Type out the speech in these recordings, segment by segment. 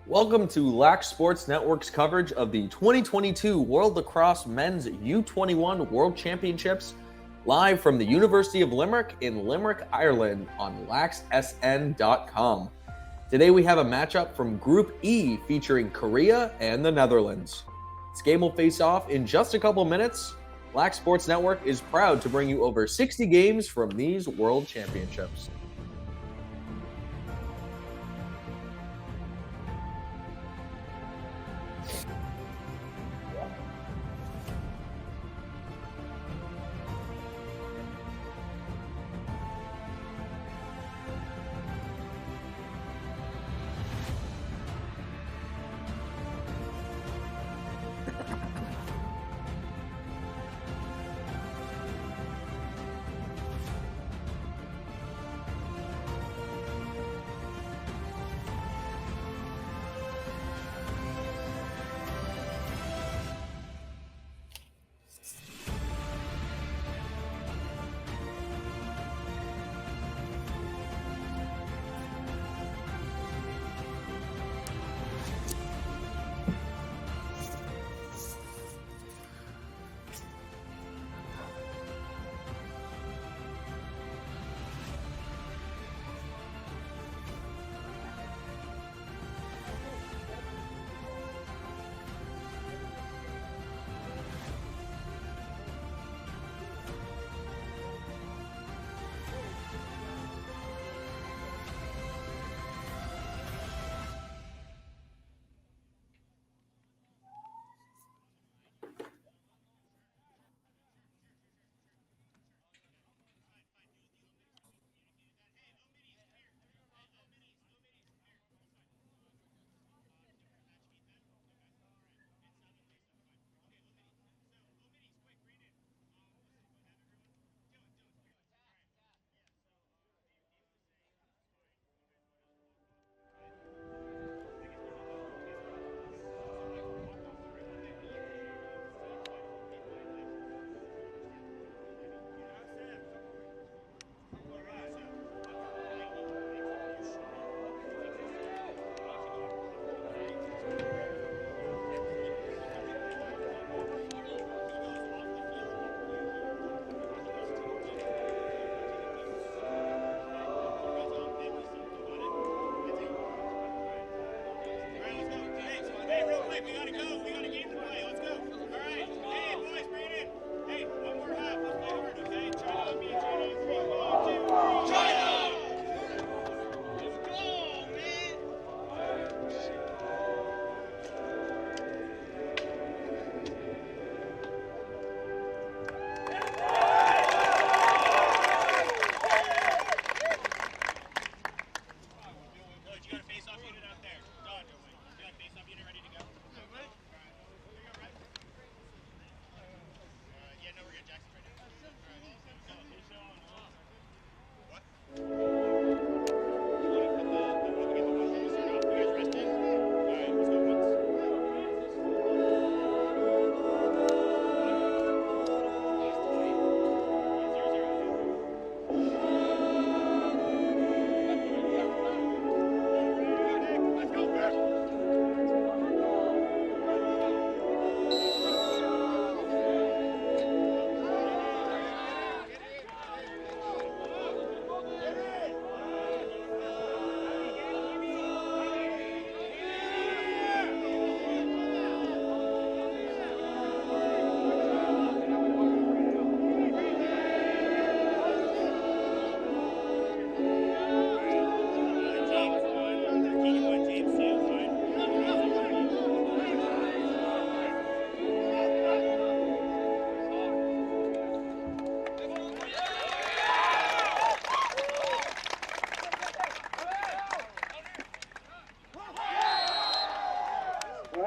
Welcome to Lax Sports Network's coverage of the 2022 World Lacrosse Men's U21 World Championships, live from the University of Limerick in Limerick, Ireland on laxsn.com. Today we have a matchup from Group E featuring Korea and the Netherlands. This game will face off in just a couple minutes. Lax Sports Network is proud to bring you over 60 games from these World Championships.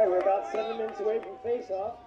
We're about 7 minutes away from face-off.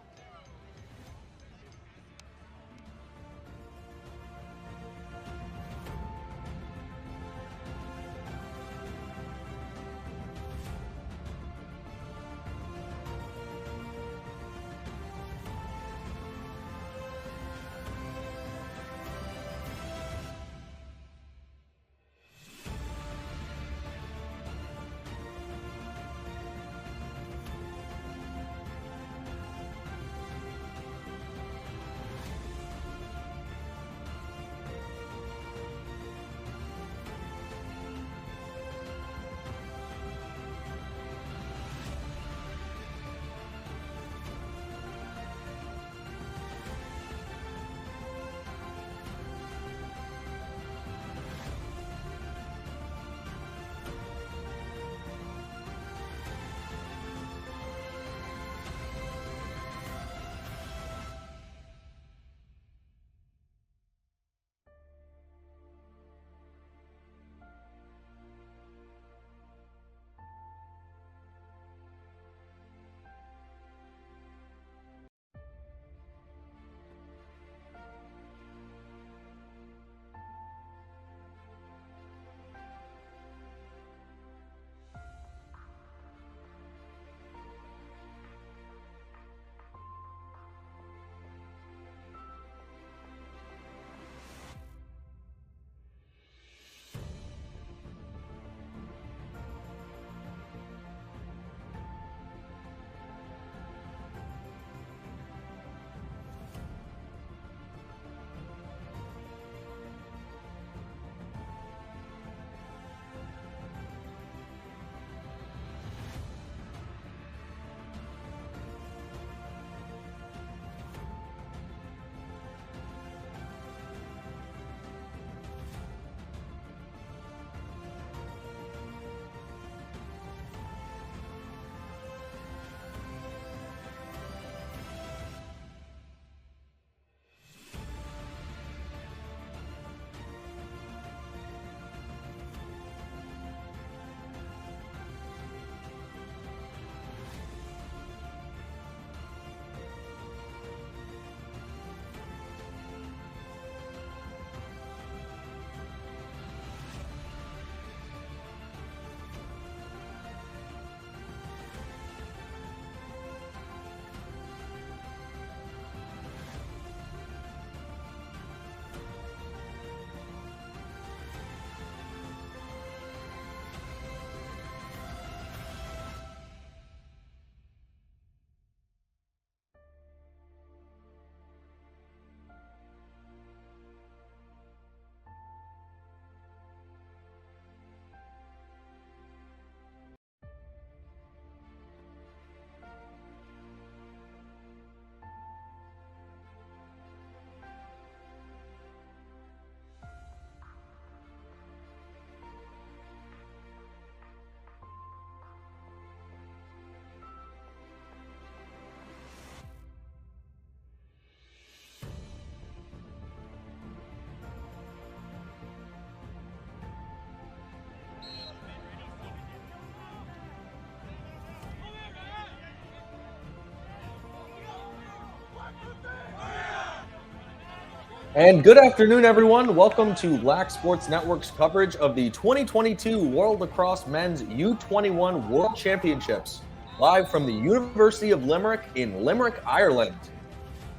And good afternoon, everyone. Welcome to Lax Sports Network's coverage of the 2022 World Lacrosse Men's U21 World Championships, live from the University of Limerick in Limerick, Ireland.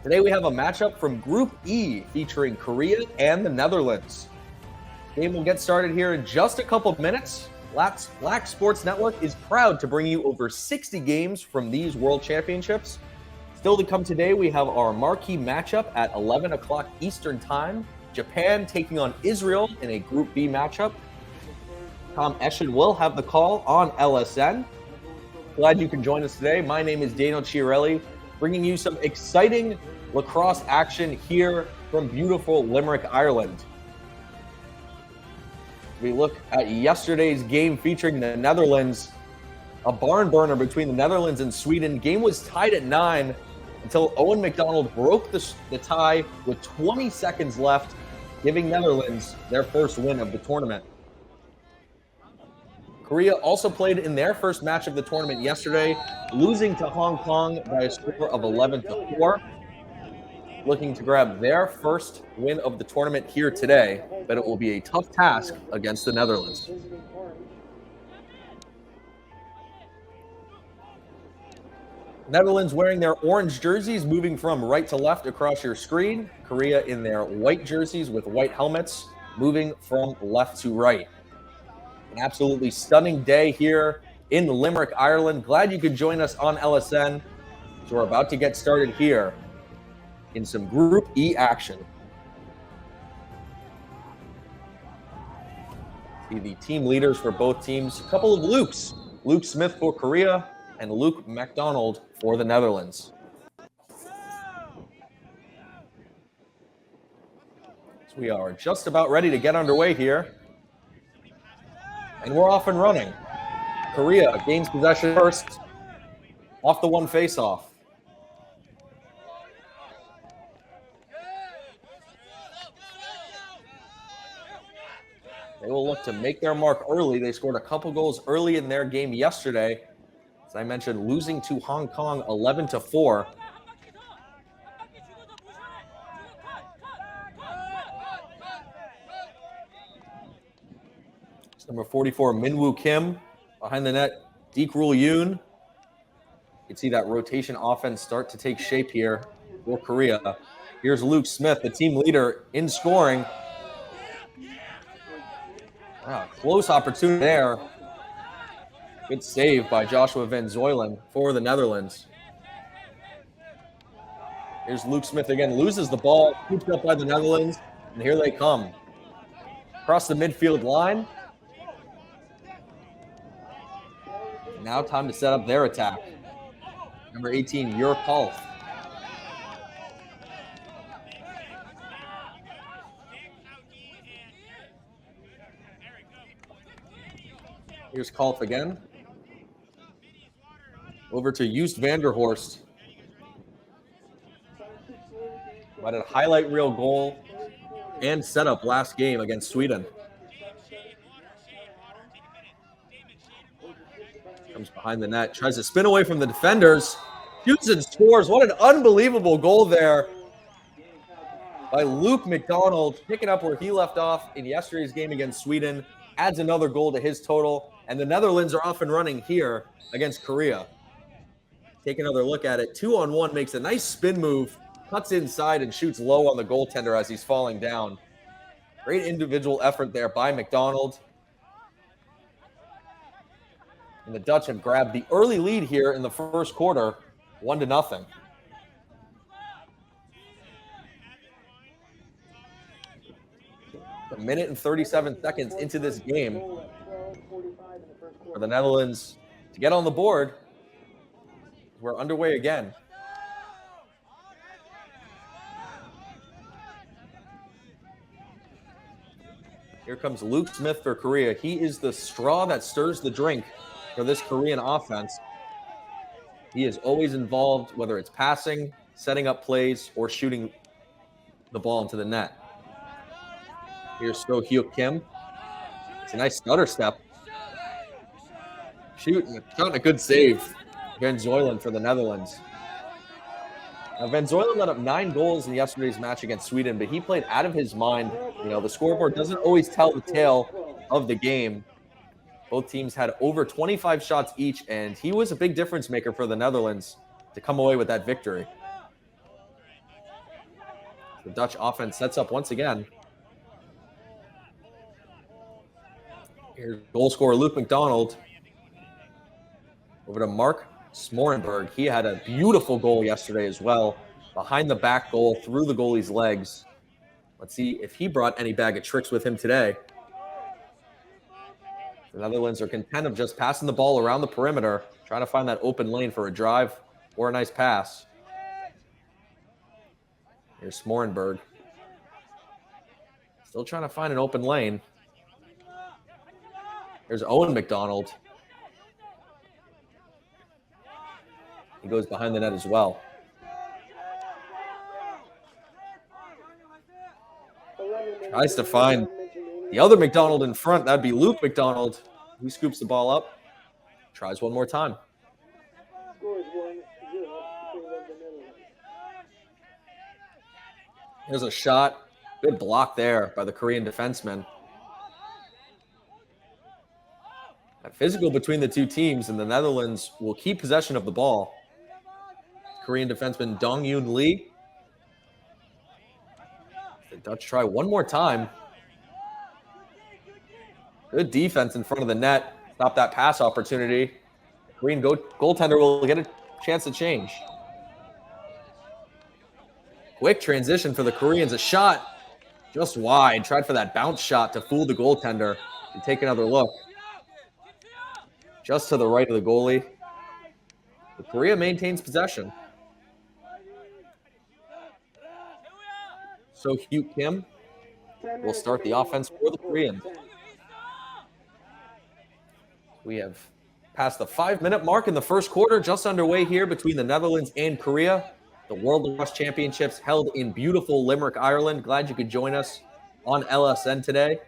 Today we have a matchup from Group E featuring Korea and the Netherlands. The game will get started here in just a couple of minutes. Lax Sports Network is proud to bring you over 60 games from these World Championships. Still to come today, we have our marquee matchup at 11 o'clock Eastern Time. Japan taking on Israel in a Group B matchup. Tom Eschen will have the call on LSN. Glad you can join us today. My name is Daniel Chiarelli, bringing you some exciting lacrosse action here from beautiful Limerick, Ireland. We look at yesterday's game featuring the Netherlands. A barn burner between the Netherlands and Sweden. Game was tied at 9 until Owen Mcdonald broke the tie with 20 seconds left, giving Netherlands their first win of the tournament. Korea also played in their first match of the tournament yesterday, losing to Hong Kong by a score of 11-4. Looking to grab their first win of the tournament here today, but it will be a tough task against the Netherlands. Netherlands wearing their orange jerseys, moving from right to left across your screen. Korea in their white jerseys with white helmets, moving from left to right. An absolutely stunning day here in Limerick, Ireland. Glad you could join us on LSN. So we're about to get started here in some Group E action. See the team leaders for both teams. A couple of Lukes. Luke Smith for Korea and Luke McDonald for the Netherlands. So we are just about ready to get underway here. And we're off and running. Korea gains possession first, off the one face-off. They will look to make their mark early. They scored a couple goals early in their game yesterday. As I mentioned, losing to Hong Kong 11-4. It's number 44, Minwoo Kim. Behind the net, Deekrul Yoon. You can see that rotation offense start to take shape here for Korea. Here's Luke Smith, the team leader in scoring. Wow, close opportunity there. Good save by Joshua Van Zoylen for the Netherlands. Here's Luke Smith again, loses the ball, scooped up by the Netherlands, and here they come. Across the midfield line. Now time to set up their attack. Number 18, Jurk Half. Here's Kalf again. Over to Joost van der Horst. What a highlight reel goal and setup last game against Sweden. Comes behind the net, tries to spin away from the defenders. Shoots and scores. What an unbelievable goal there by Luke McDonald, picking up where he left off in yesterday's game against Sweden. Adds another goal to his total. And the Netherlands are off and running here against Korea. Take another look at it. 2-on-1 makes a nice spin move, cuts inside and shoots low on the goaltender as he's falling down. Great individual effort there by McDonald. And the Dutch have grabbed the early lead here in the first quarter, 1-0. A minute and 37 seconds into this game for the Netherlands to get on the board. We're underway again. Here comes Luke Smith for Korea. He is the straw that stirs the drink for this Korean offense. He is always involved, whether it's passing, setting up plays, or shooting the ball into the net. Here's So Hyuk Kim. It's a nice stutter step. Shooting a good save. Van Zoylen for the Netherlands. Now, Venezuela let up 9 goals in yesterday's match against Sweden, but he played out of his mind. You know, the scoreboard doesn't always tell the tale of the game. Both teams had over 25 shots each, and he was a big difference maker for the Netherlands to come away with that victory. The Dutch offense sets up once again. Here's goal scorer Luke McDonald. Over to Mark Smorenberg. He had a beautiful goal yesterday as well. Behind the back goal, through the goalie's legs. Let's see if he brought any bag of tricks with him today. The Netherlands are content of just passing the ball around the perimeter, trying to find that open lane for a drive or a nice pass. Here's Smorenberg. Still trying to find an open lane. There's Owen Mcdonald. He goes behind the net as well. Tries to find the other McDonald in front. That'd be Luke McDonald. He scoops the ball up. Tries one more time. Here's a shot. Good block there by the Korean defenseman. Physical between the two teams, and the Netherlands will keep possession of the ball. Korean defenseman Dong-Yoon Lee. The Dutch try one more time. Good defense in front of the net. Stop that pass opportunity. The Korean goaltender will get a chance to change. Quick transition for the Koreans. A shot just wide. Tried for that bounce shot to fool the goaltender and take another look. Just to the right of the goalie. The Korea maintains possession. So Hugh Kim will start the offense for the Koreans. We have passed the 5-minute mark in the first quarter, just underway here between the Netherlands and Korea. The World Lacrosse Championships held in beautiful Limerick, Ireland. Glad you could join us on LSN today.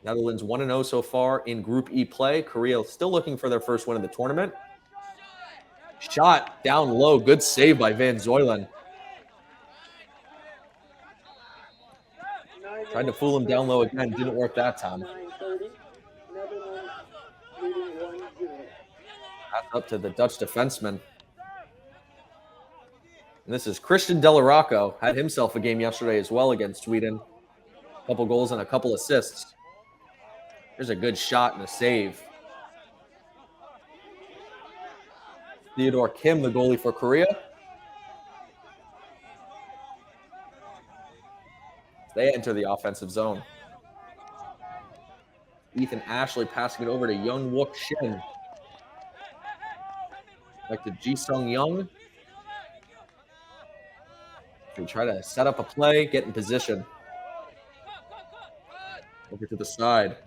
Netherlands 1-0 so far in Group E play. Korea still looking for their first win of the tournament. Shot down low. Good save by Van Zuylen. Tried to fool him down low again. Didn't work that time. Pass up to the Dutch defenseman. And this is Christian Delarocco. Had himself a game yesterday as well against Sweden. A couple goals and a couple assists. There's a good shot and a save. Theodore Kim, the goalie for Korea. They enter the offensive zone. Ethan Ashley passing it over to Young Wook Shin. Back to Ji-Sung Young. They try to set up a play, get in position. Over to the side.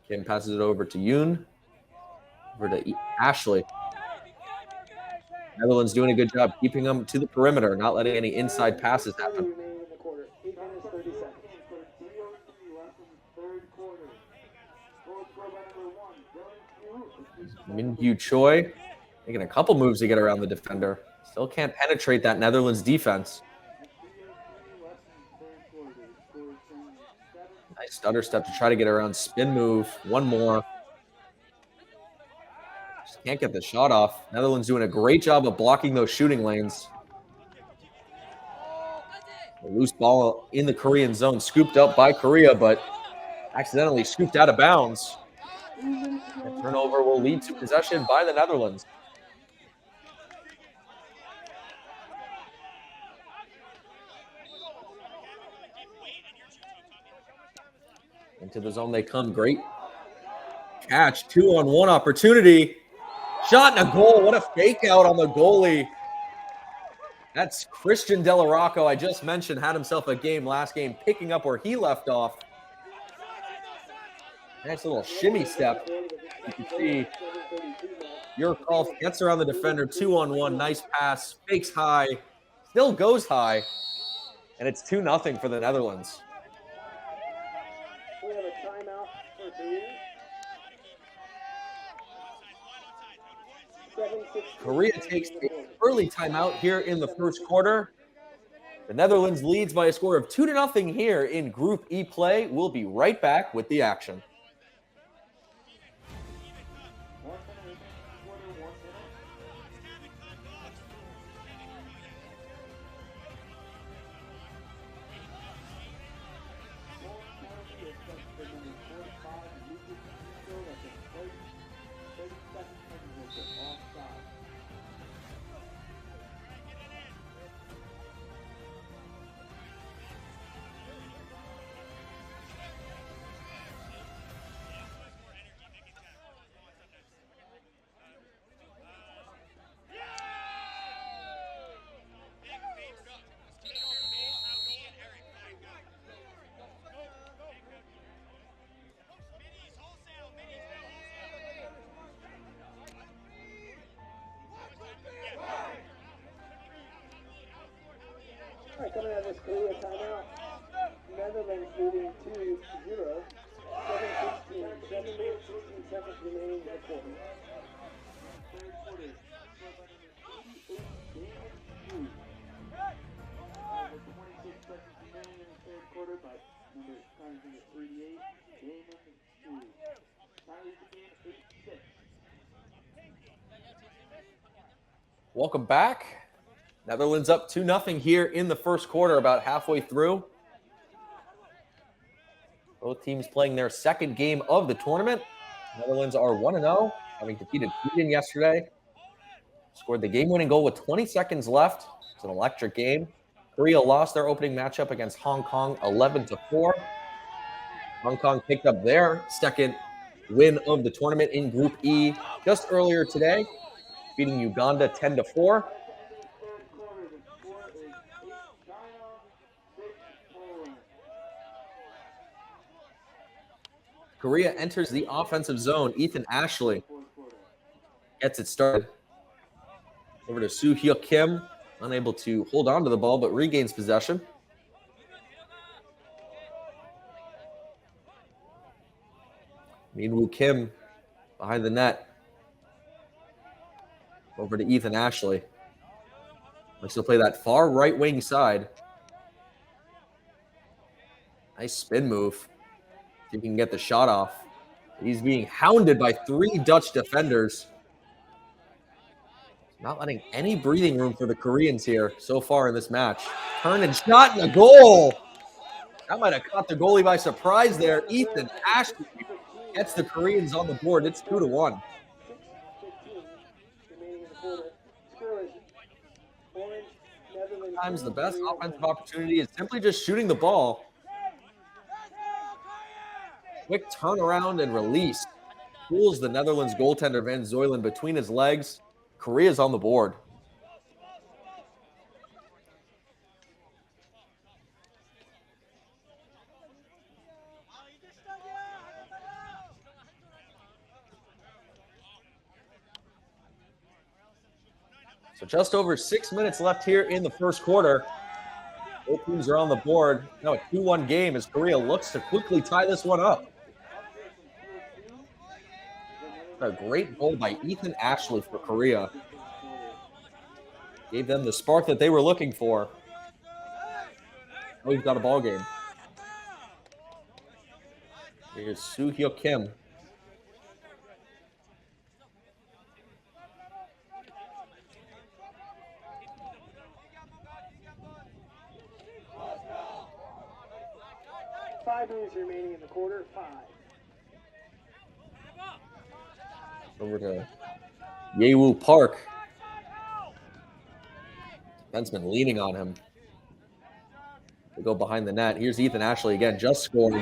Kim passes it over to Yoon. Over to Ashley. Netherlands doing a good job keeping them to the perimeter, not letting any inside passes happen. Min-Hyu Choi making a couple moves to get around the defender. Still can't penetrate that Netherlands defense. Nice stutter step to try to get around. Spin move. One more. Just can't get the shot off. Netherlands doing a great job of blocking those shooting lanes. A loose ball in the Korean zone. Scooped up by Korea, but accidentally scooped out of bounds. The turnover will lead to possession by the Netherlands. Into the zone they come. Great catch. 2-on-1 opportunity. Shot and a goal. What a fake out on the goalie. That's Christian Delarocco. I just mentioned had himself a game last game, picking up where he left off. Nice little shimmy step. You can see your call gets around the defender. 2-on-1. Nice pass. Fakes high. Still goes high. And it's 2-0 for the Netherlands. We have a timeout for 3. Korea takes an early timeout here in the first quarter. The Netherlands leads by a score of 2-0 here in Group E play. We'll be right back with the action. All right, coming out of this Korea timeout, Netherlands leading 2-0, 7 minutes, 16 seconds remaining in the quarter. Third quarter, scored by number 88, Damon Hughes. 26 seconds remaining in the third quarter by number 38, Damon Hughes. Ties the game 8-6. Welcome back. Netherlands up 2-0 here in the first quarter, about halfway through. Both teams playing their second game of the tournament. Netherlands are 1-0, having defeated Sweden yesterday. Scored the game-winning goal with 20 seconds left. It's an electric game. Korea lost their opening matchup against Hong Kong 11-4. Hong Kong picked up their second win of the tournament in Group E just earlier today, beating Uganda 10-4. Korea enters the offensive zone. Ethan Ashley gets it started. Over to Soo-hyuk Kim, unable to hold on to the ball, but regains possession. Min-woo Kim behind the net. Over to Ethan Ashley. Likes to play that far right wing side. Nice spin move. See if he can get the shot off. He's being hounded by 3 Dutch defenders. Not letting any breathing room for the Koreans here so far in this match. Turn and shot and a goal. That might have caught the goalie by surprise there. Ethan Ashley gets the Koreans on the board. It's 2-1. 6:15 remaining in the quarter. Scores Orange, Netherlands. Sometimes the best offensive opportunity is simply just shooting the ball. Quick turnaround and release. Pulls the Netherlands goaltender Van Zuylen between his legs. Korea's on the board. So just over 6 minutes left here in the first quarter. Both teams are on the board. Now a 2-1 game as Korea looks to quickly tie this one up. A great goal by Ethan Ashley for Korea. Gave them the spark that they were looking for. Now we've got a ball game. Here's Soo-hyuk Kim. Five minutes remaining in the quarter. 5. Over to Yewu Park. Defenseman leaning on him. They go behind the net. Here's Ethan Ashley again, just scored.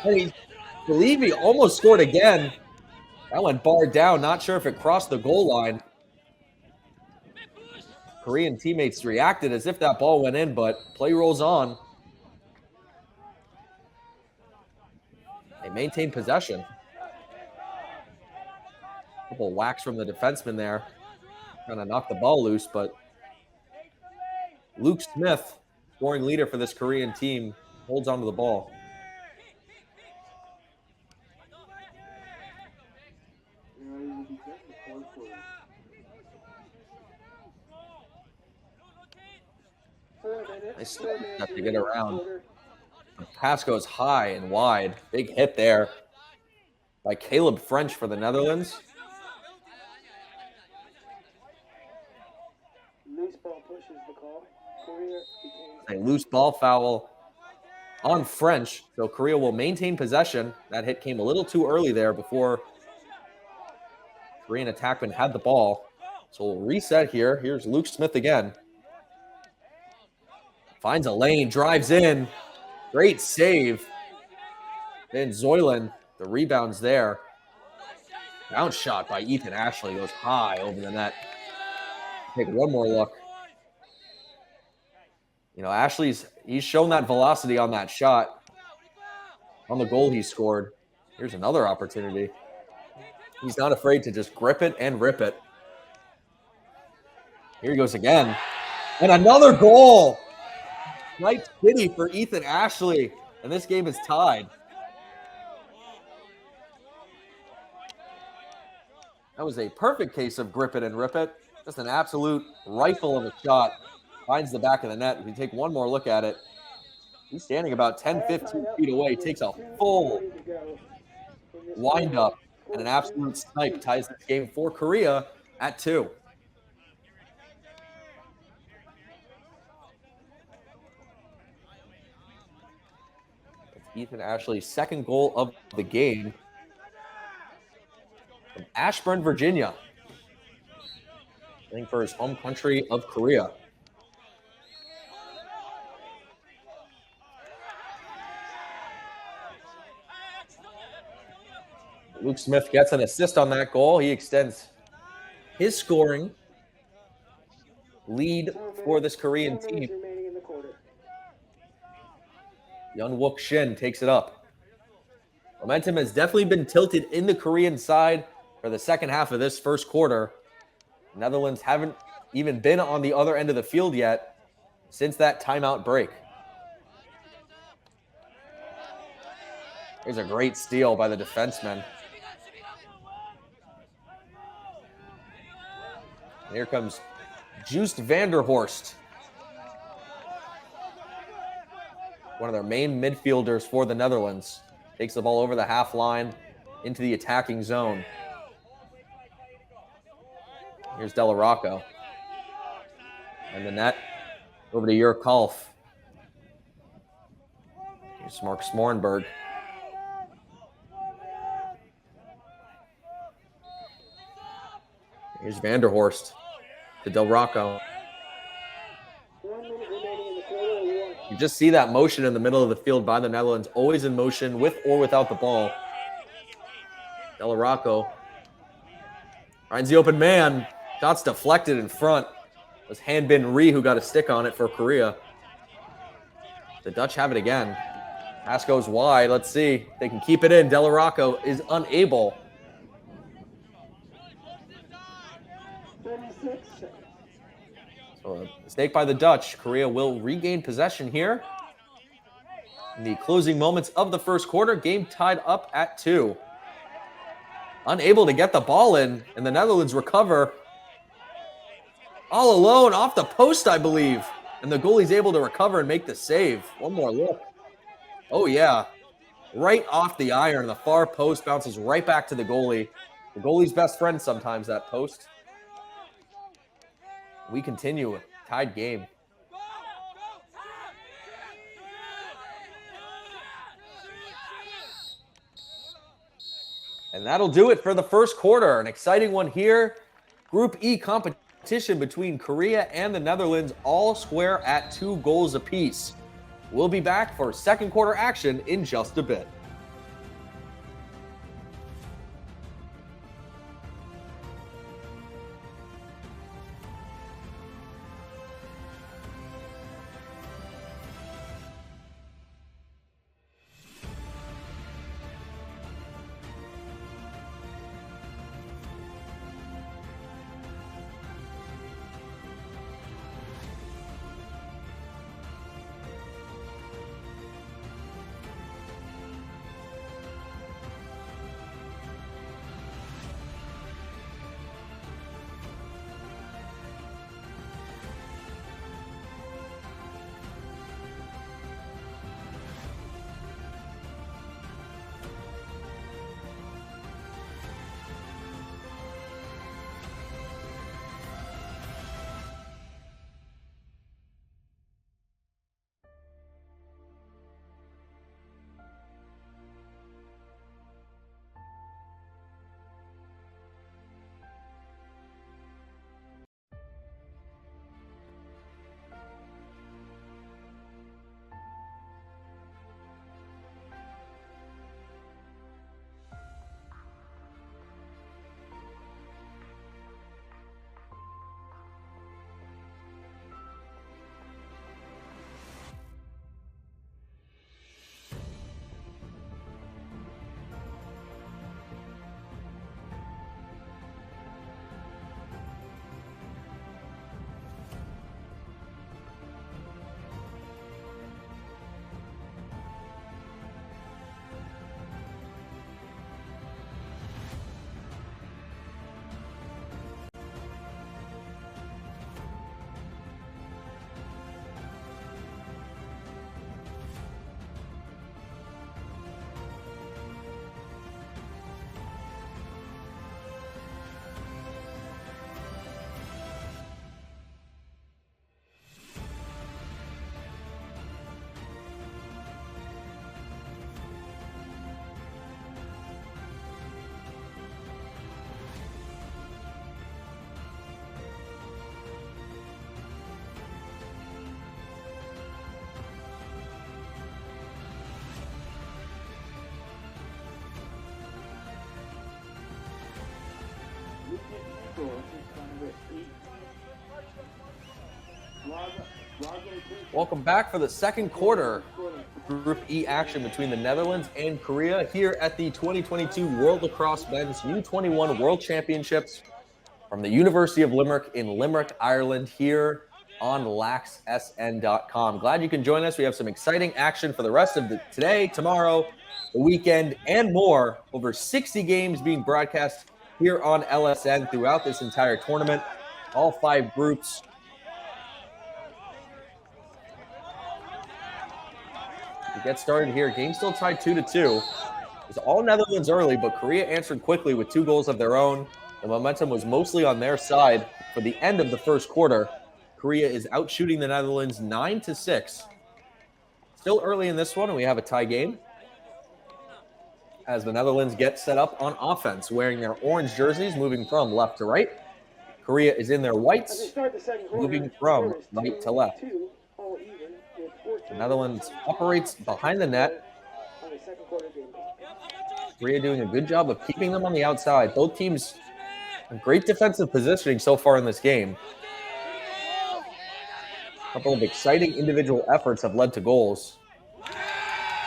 I believe he almost scored again. That went barred down. Not sure if it crossed the goal line. Korean teammates reacted as if that ball went in, but play rolls on. They maintain possession. Couple whacks from the defenseman there. Trying to knock the ball loose, but Luke Smith, scoring leader for this Korean team, holds onto the ball. Nice step to get around. The pass goes high and wide. Big hit there by Caleb French for the Netherlands. Loose ball pushes the call. Korea A loose ball foul on French, so Korea will maintain possession. That hit came a little too early there before Korean attackman had the ball. So we'll reset here. Here's Luke Smith again. Finds a lane, drives in. Great save. Then Zoylan, the rebound's there. Bounce shot by Ethan Ashley goes high over the net. Take one more look. You know, he's shown that velocity on that shot. On the goal he scored. Here's another opportunity. He's not afraid to just grip it and rip it. Here he goes again. And another goal. Nice kitty for Ethan Ashley. And this game is tied. That was a perfect case of grip it and rip it. Just an absolute rifle of a shot. Finds the back of the net. If you take one more look at it, he's standing about 10, 15 feet away. Takes a full wind up and an absolute snipe. Ties this game for Korea at 2. It's Ethan Ashley's second goal of the game. From Ashburn, Virginia. Playing for his home country of Korea. Luke Smith gets an assist on that goal. He extends his scoring lead for this Korean team. Young Wook Shin takes it up. Momentum has definitely been tilted in the Korean side for the second half of this first quarter. The Netherlands haven't even been on the other end of the field yet since that timeout break. Here's a great steal by the defenseman. And here comes Joost Vanderhorst, one of their main midfielders for the Netherlands. Takes the ball over the half line into the attacking zone. Here's Delarocco. And the net over to Jurk Kalf. Here's Mark Smorenberg. Here's Vanderhorst to Delarocco. You just see that motion in the middle of the field by the Netherlands, always in motion with or without the ball. Delarocco finds the open man. Shot's deflected in front. It was Hanbin Ri who got a stick on it for Korea. The Dutch have it again. Pass goes wide. Let's see if they can keep it in. Delarocco is unable. 36. So a mistake by the Dutch. Korea will regain possession here. In the closing moments of the first quarter, game tied up at 2. Unable to get the ball in, and the Netherlands recover. All alone off the post, I believe. And the goalie's able to recover and make the save. One more look. Oh, yeah. Right off the iron. The far post bounces right back to the goalie. The goalie's best friend sometimes, that post. We continue a tied game. And that'll do it for the first quarter. An exciting one here. Group E competition between Korea and the Netherlands, all square at 2 goals apiece. We'll be back for second quarter action in just a bit. score. This is number 8. Welcome back for the second quarter. Group E action between the Netherlands and Korea here at the 2022 World Lacrosse Men's U21 World Championships from the University of Limerick in Limerick, Ireland, here on laxsn.com. Glad you can join us. We have some exciting action for the rest of today, tomorrow, the weekend, and more. Over 60 games being broadcast here on LSN throughout this entire tournament. All 5 groups. We get started here. Game still tied 2-2. It's all Netherlands early, but Korea answered quickly with 2 goals of their own. The momentum was mostly on their side for the end of the first quarter. Korea is outshooting the Netherlands 9-6. Still early in this one, and we have a tie game as the Netherlands get set up on offense, wearing their orange jerseys, moving from left to right. Korea is in their whites, moving from right to left. The Netherlands operates behind the net. Korea doing a good job of keeping them on the outside. Both teams have great defensive positioning so far in this game. A couple of exciting individual efforts have led to goals.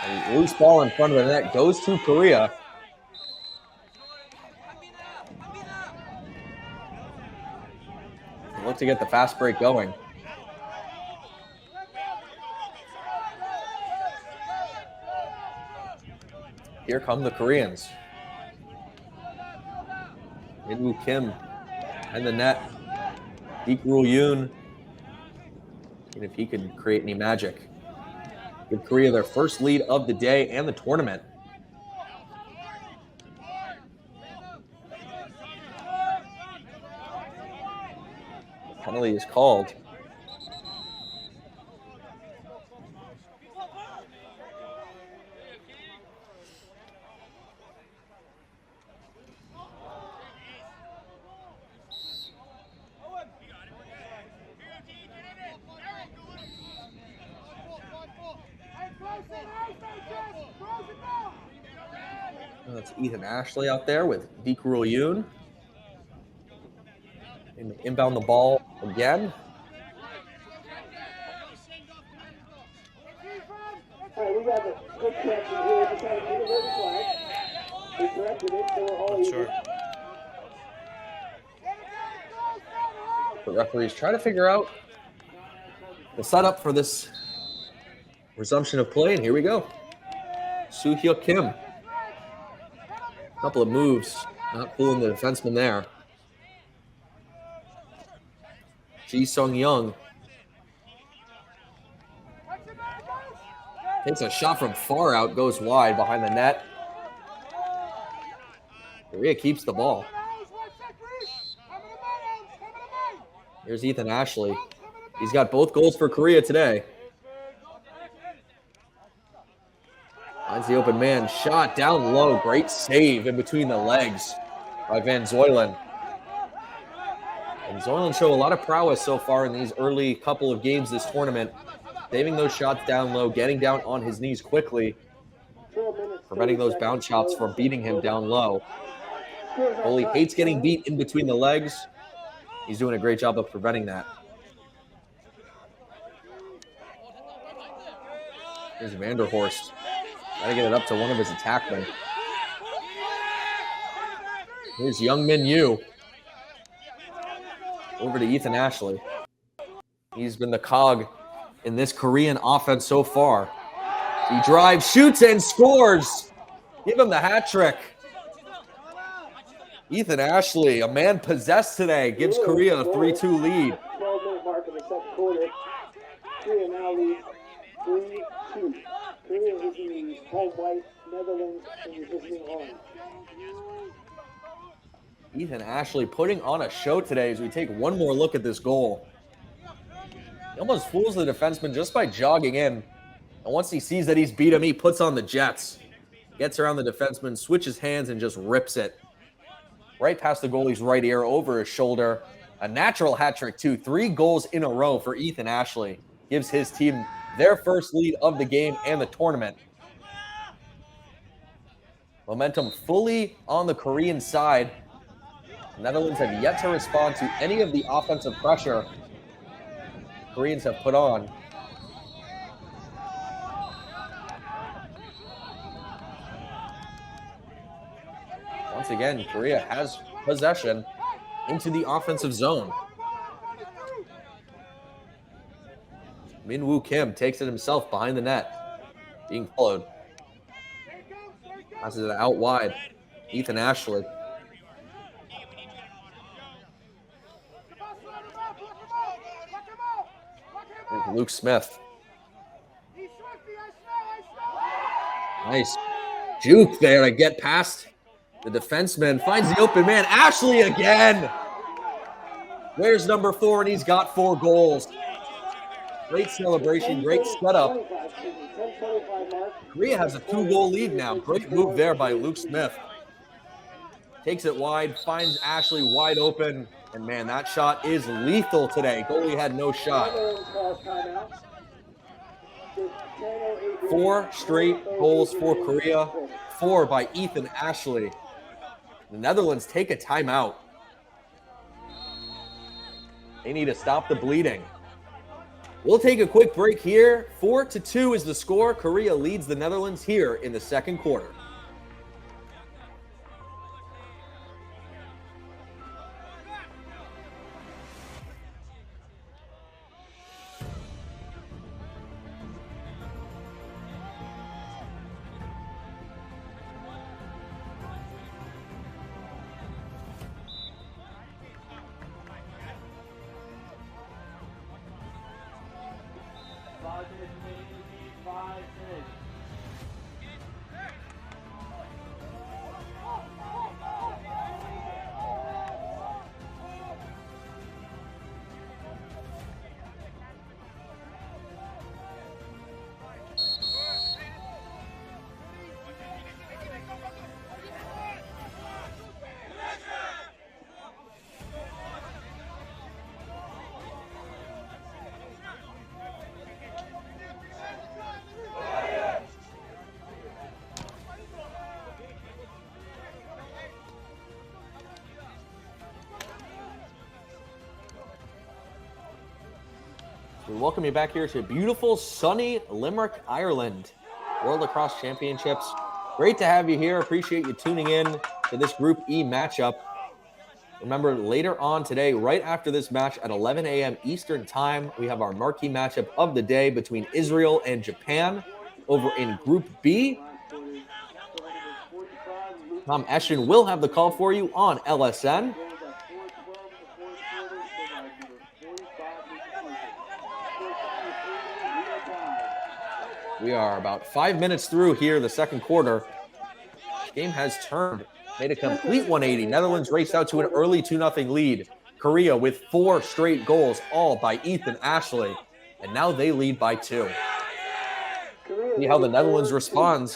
A loose ball in front of the net goes to Korea. They look to get the fast break going. Here come the Koreans. In-woo Kim and the net. Deek-rul Yoon. And if he can create any magic. Give Korea their first lead of the day and the tournament. The penalty is called. That's Ethan Ashley out there with Deek-rul Yoon. And inbound the ball again. All right, we got a good correction here. Just had to get a flag. We corrected it, so we're all even. The referees try to figure out the setup for this resumption of play, and here we go. Soo-hyuk Kim. Couple of moves, not fooling the defenseman there. Ji-sung Young takes a shot from far out, goes wide behind the net. Korea keeps the ball. Here's Ethan Ashley. He's got both goals for Korea today. Finds the open man, shot down low. Great save in between the legs by Van Zoylen. And Zoylen show a lot of prowess so far in these early couple of games this tournament. Saving those shots down low, getting down on his knees quickly, preventing those bounce shots from beating him down low. Goalie hates getting beat in between the legs. He's doing a great job of preventing that. Here's Vanderhorst. Got to get it up to one of his attackmen. Here's Youngmin Yu. Over to Ethan Ashley. He's been the cog in this Korean offense so far. He drives, shoots, and scores. Give him the hat trick. Ethan Ashley, a man possessed today, gives Korea a 3-2 lead. 12-minute mark of the second quarter. Korea now leads 3-2. Korea is the home white, Netherlands in the visiting orange. Ethan Ashley putting on a show today as we take one more look at this goal. He almost fools the defenseman just by jogging in. And once he sees that he's beat him, he puts on the Jets. Gets around the defenseman, switches hands, and just rips it. Right past the goalie's right ear, over his shoulder. A natural hat trick, too. 3 goals in a row for Ethan Ashley. Gives his team their first lead of the game and the tournament. Momentum fully on the Korean side. The Netherlands have yet to respond to any of the offensive pressure Koreans have put on. Once again, Korea has possession into the offensive zone. Min-woo Kim takes it himself behind the net, being followed. Passes it out wide. Ethan Ashley. There's Luke Smith. Nice juke there to get past the defenseman. Finds the open man. Ashley again. Where's number 4? And he's got 4 goals. Great celebration. Great setup. Korea has a 2-goal lead now. Great move there by Luke Smith. Takes it wide. Finds Ashley wide open. And, man, that shot is lethal today. Goalie had no shot. 4 straight goals for Korea. 4 by Ethan Ashley. The Netherlands take a timeout. They need to stop the bleeding. We'll take a quick break here. 4-2 is the score. Korea leads the Netherlands here in the second quarter. We welcome you back here to beautiful, sunny Limerick, Ireland. World Lacrosse Championships. Great to have you here. Appreciate you tuning in to this Group E matchup. Remember, later on today, right after this match at 11 a.m. Eastern Time, we have our marquee matchup of the day between Israel and Japan over in Group B. Tom Eschen will have the call for you on LSN. We are about 5 minutes through here, the second quarter. The game has turned, made a complete 180. Netherlands raced out to an early 2-0 lead. Korea with 4 straight goals, all by Ethan Ashley. And now they lead by 2. See how the Netherlands responds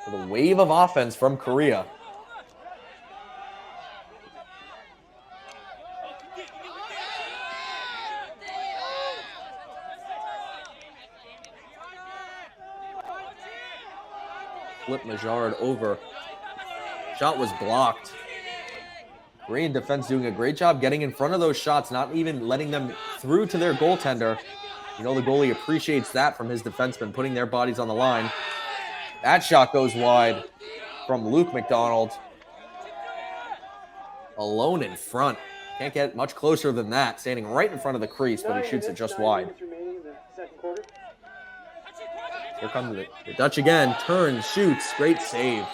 to the wave of offense from Korea. Flip Majard over. Shot was blocked. Korean defense doing a great job getting in front of those shots, not even letting them through to their goaltender. You know the goalie appreciates that from his defensemen, putting their bodies on the line. That shot goes wide from Luke McDonald. Alone in front. Can't get much closer than that, standing right in front of the crease, but he shoots it just wide. Here comes the Dutch again. Turns, shoots. Great save.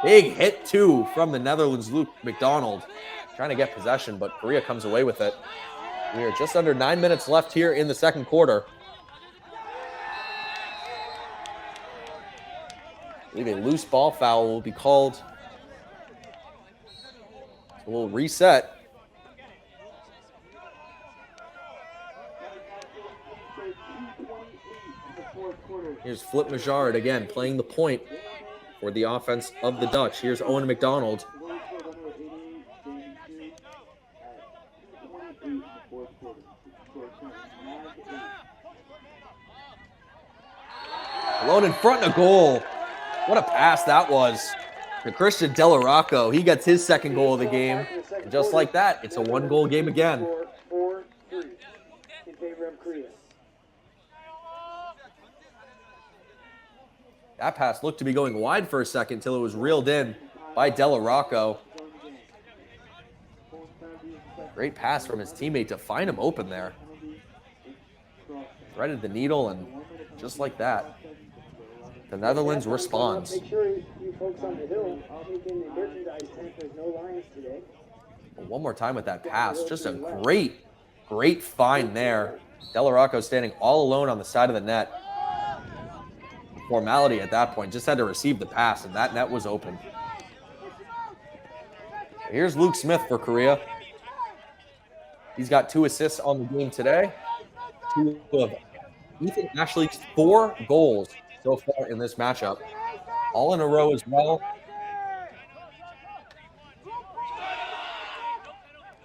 Big hit, too, from the Netherlands, Luke McDonald. Trying to get possession, but Korea comes away with it. We are just under 9 minutes left here in the second quarter. I believe a loose ball foul will be called. So we'll reset. Here's Flip Majard again playing the point for the offense of the Dutch. Here's Owen McDonald. Alone in front of goal. What a pass that was. to Christian Delarocco. He gets his second goal of the game. And just like that, it's a one-goal game again. 4-3 in favor of Korea. That pass looked to be going wide for a second until it was reeled in by Delarocco. Great pass from his teammate to find him open there. Threaded the needle, and just like that, the Netherlands responds. Make sure you folks on the hill take in the merchandise tent. There's no lines today. One more time with that pass. Just a great find there. Delarocco standing all alone on the side of the net. Formality at that point. Just had to receive the pass, and that net was open. Here's Luke Smith for Korea. He's got 2 assists on the game today. 2 of Ethan Ashley's 4 goals so far in this matchup. All in a row as well.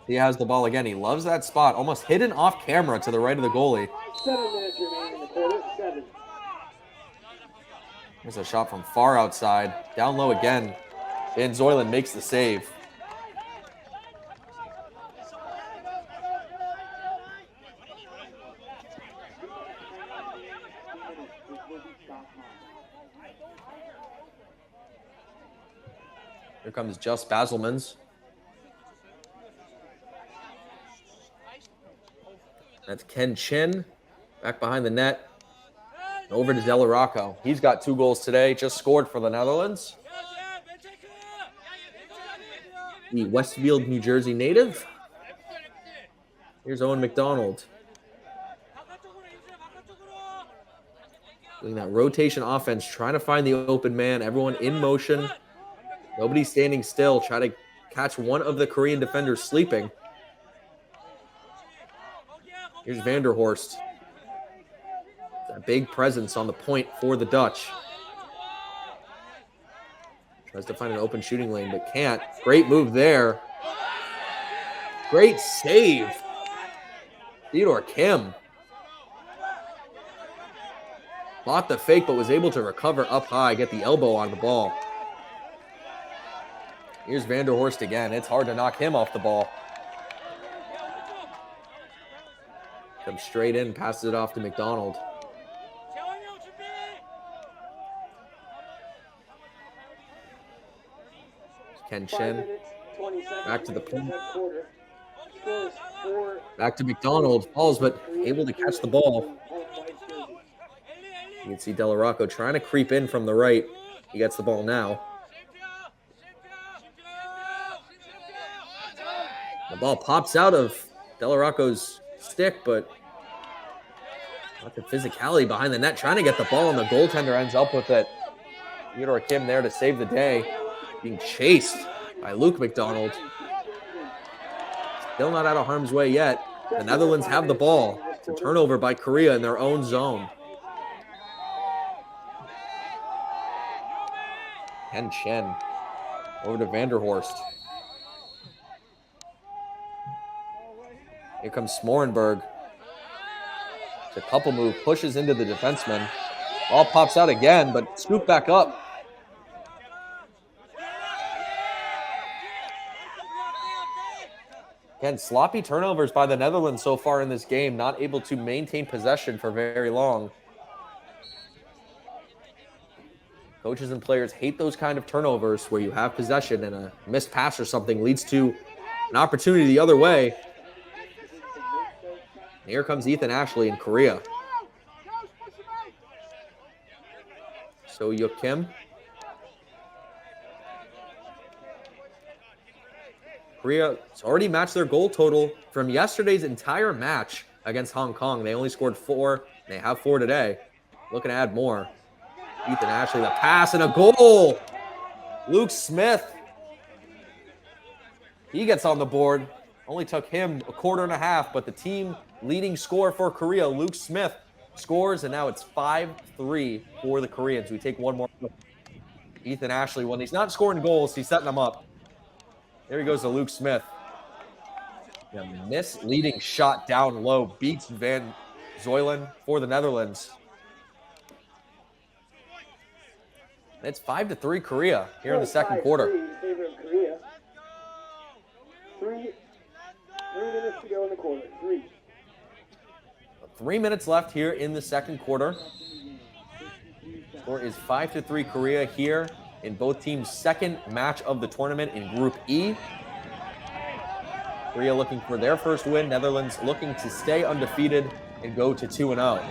He has the ball again. He loves that spot. Almost hidden off camera to the right of the goalie. 7 minutes remaining in the quarter. 7. There's a shot from far outside. Down low again. Van Zoylen makes the save. Here comes Just Baselmans. That's Ken Chin back behind the net. Over to Delarocco. He's got 2 goals today, just scored for the Netherlands. The Westfield, New Jersey native. Here's Owen Mcdonald. Doing that rotation offense, trying to find the open man. Everyone in motion. Nobody standing still. Try to catch one of the Korean defenders sleeping. Here's Vanderhorst. A big presence on the point for the Dutch. Tries to find an open shooting lane, but can't. Great move there. Great save. Theodore Kim. Bought the fake, but was able to recover up high, get the elbow on the ball. Here's Vanderhorst again. It's hard to knock him off the ball. Comes straight in, passes it off to McDonald. Ken Chin. Back to the point. Back to McDonald. Falls, but able to catch the ball. You can see Delarocco trying to creep in from the right. He gets the ball now. The ball pops out of Delarocco's stick, but not the physicality behind the net. Trying to get the ball, and the goaltender ends up with it. Theodore Kim there to save the day. Being chased by Luke McDonald. Still not out of harm's way yet. The Netherlands have the ball. It's a turnover by Korea in their own zone. Ken Chen over to Vanderhorst. Here comes Smorenberg. It's a couple move, pushes into the defenseman. Ball pops out again, but scoop back up. Again, sloppy turnovers by the Netherlands so far in this game, not able to maintain possession for very long. Coaches and players hate those kind of turnovers where you have possession and a missed pass or something leads to an opportunity the other way. And here comes Ethan Ashley in Korea. So Yuk Kim. Korea has already matched their goal total from yesterday's entire match against Hong Kong. They only scored 4. They have 4 today. Looking to add more. Ethan Ashley, the pass and a goal. Luke Smith. He gets on the board. Only took him a quarter and a half, but the team leading scorer for Korea, Luke Smith, scores, and now it's 5-3 for the Koreans. We take one more look. Ethan Ashley, when he's not scoring goals, he's setting them up. There he goes to Luke Smith. A misleading shot down low beats Van Zoylen for the Netherlands. It's 5-3 Korea here in the second quarter. 5-3 in favor of Korea. 3 minutes to go in the quarter. 3 minutes left here in the second quarter. Score is 5-3 Korea here in both teams' second match of the tournament in Group E. Korea looking for their first win. Netherlands looking to stay undefeated and go to 2-0.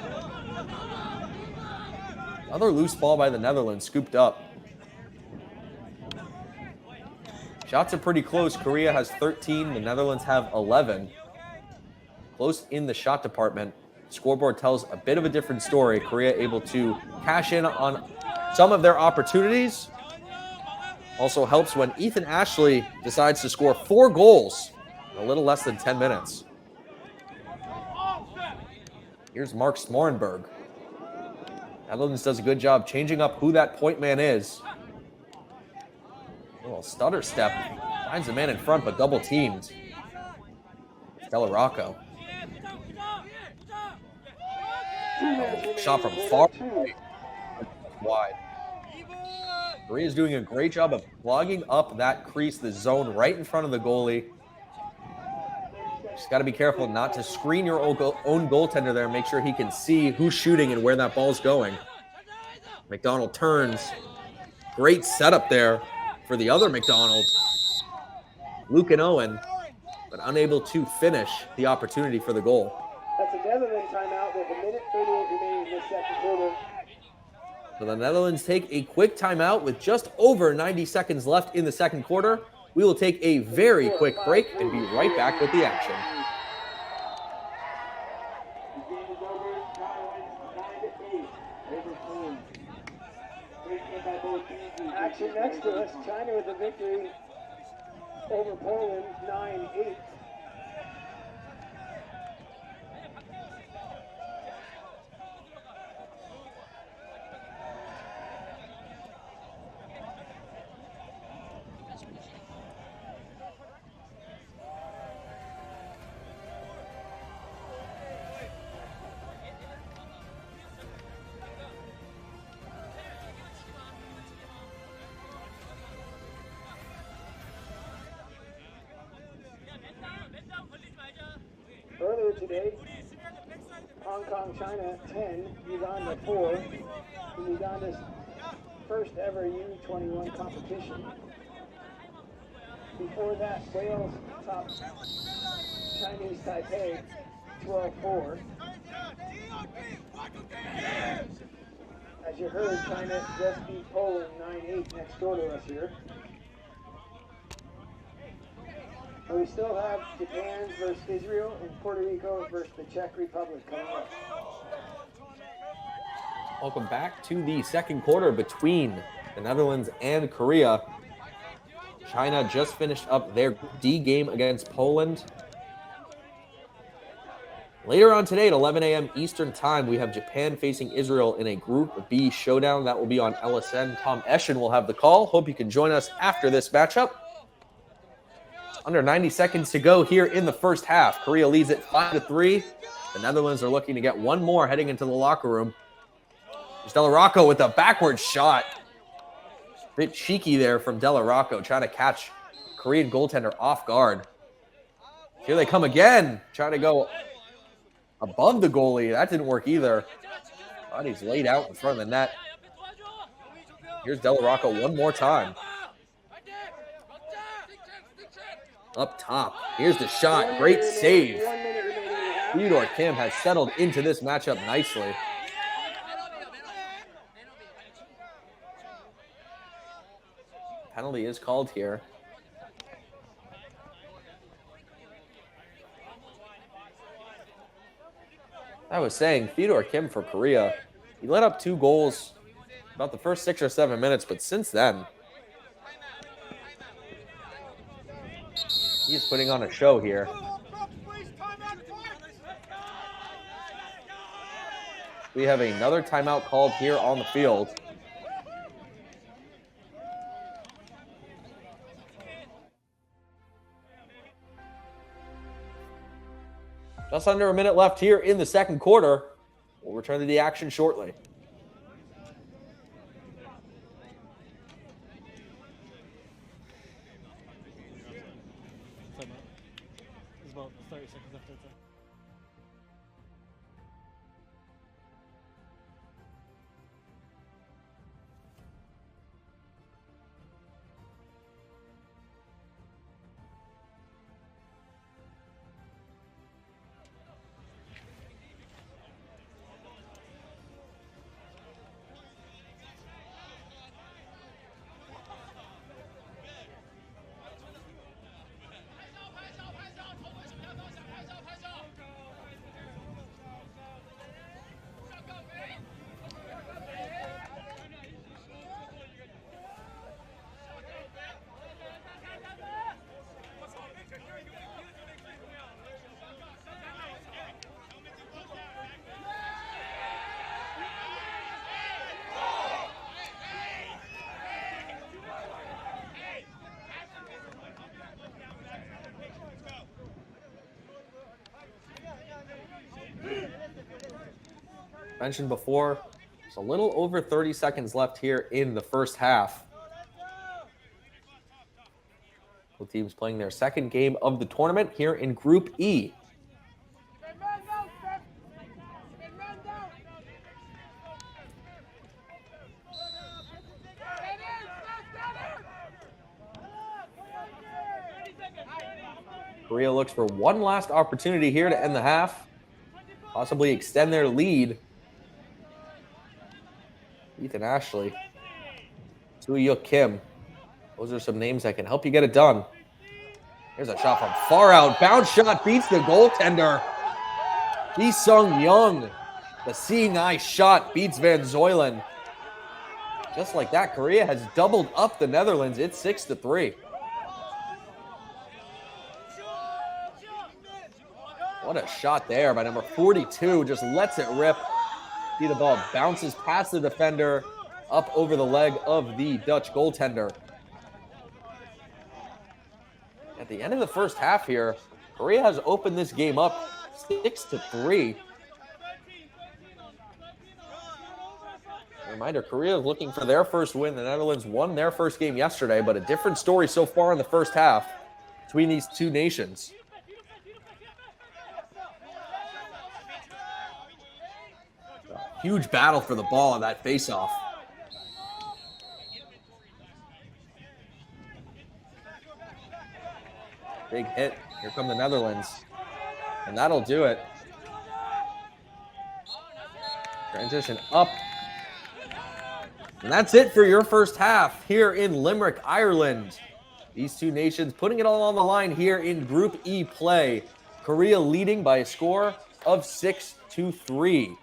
Another loose ball by the Netherlands, scooped up. Shots are pretty close. Korea has 13. The Netherlands have 11. Close in the shot department. Scoreboard tells a bit of a different story. Korea able to cash in on some of their opportunities. Also helps when Ethan Ashley decides to score 4 goals in a little less than 10 minutes. Here's Mark Smorenberg. Netherlands does a good job changing up who that point man is. A little stutter step. Finds the man in front, but double teamed. Delarocco. Shot from far wide. Korea's doing a great job of plugging up that crease, the zone right in front of the goalie. Just got to be careful not to screen your own goaltender there. Make sure he can see who's shooting and where that ball's going. McDonald turns. Great setup there for the other McDonald. Luke and Owen, but unable to finish the opportunity for the goal. That's a Netherlands timeout with 1:38 remaining in the second quarter. So the Netherlands take a quick timeout with just over 90 seconds left in the second quarter. We will take a very quick break and be right back with the action. Action next to us, China with a victory over Poland, 9-8. Earlier today, Hong Kong, China 10, Uganda 4, in Uganda's first ever U21 competition. Before that, Wales topped Chinese Taipei 12-4. As you heard, China just beat Poland 9-8 next door to us here. And we still have Japan versus Israel and Puerto Rico versus the Czech Republic coming up. Welcome back to the second quarter between the Netherlands and Korea. China just finished up their D game against Poland. Later on today at 11 a.m. Eastern Time, we have Japan facing Israel in a Group B showdown. That will be on LSN. Tom Eschen will have the call. Hope you can join us after this matchup. Under 90 seconds to go here in the first half. Korea leads it 5-3. The Netherlands are looking to get one more heading into the locker room. There's Delarocco with a backward shot. Bit cheeky there from Delarocco, trying to catch Korean goaltender off guard. Here they come again, trying to go above the goalie. That didn't work either. Body's laid out in front of the net. Here's Delarocco one more time. Up top. Here's the shot. Great save. Theodore Kim has settled into this matchup nicely. Penalty is called here. I was saying, Theodore Kim for Korea, he let up 2 goals about the first 6 or 7 minutes, but since then, he is putting on a show here. We have another timeout called here on the field. Just under a minute left here in the second quarter. We'll return to the action shortly. 30 seconds left. Mentioned before, it's a little over 30 seconds left here in the first half. Both teams playing their second game of the tournament here in Group E. Korea looks for one last opportunity here to end the half, possibly extend their lead. Ethan Ashley, Soo-Yuk Kim. Those are some names that can help you get it done. Here's a shot from far out. Bounce shot beats the goaltender. Lee Sung Young. The seeing eye shot beats Van Zoylen. Just like that, Korea has doubled up the Netherlands. It's 6-3. What a shot there by number 42. Just lets it rip. See the ball bounces past the defender, up over the leg of the Dutch goaltender. At the end of the first half here, Korea has opened this game up 6-3. Reminder, Korea is looking for their first win. The Netherlands won their first game yesterday, but a different story so far in the first half between these two nations. Huge battle for the ball on that faceoff. Big hit. Here come the Netherlands. And that'll do it. Transition up. And that's it for your first half here in Limerick, Ireland. These two nations putting it all on the line here in Group E play. Korea leading by a score of 6-3.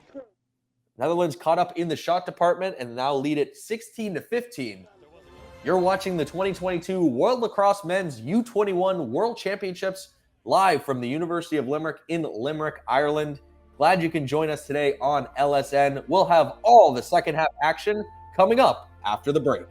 Netherlands caught up in the shot department and now lead it 16-15. You're watching the 2022 World Lacrosse Men's U21 World Championships live from the University of Limerick in Limerick, Ireland. Glad you can join us today on LSN. We'll have all the second half action coming up after the break.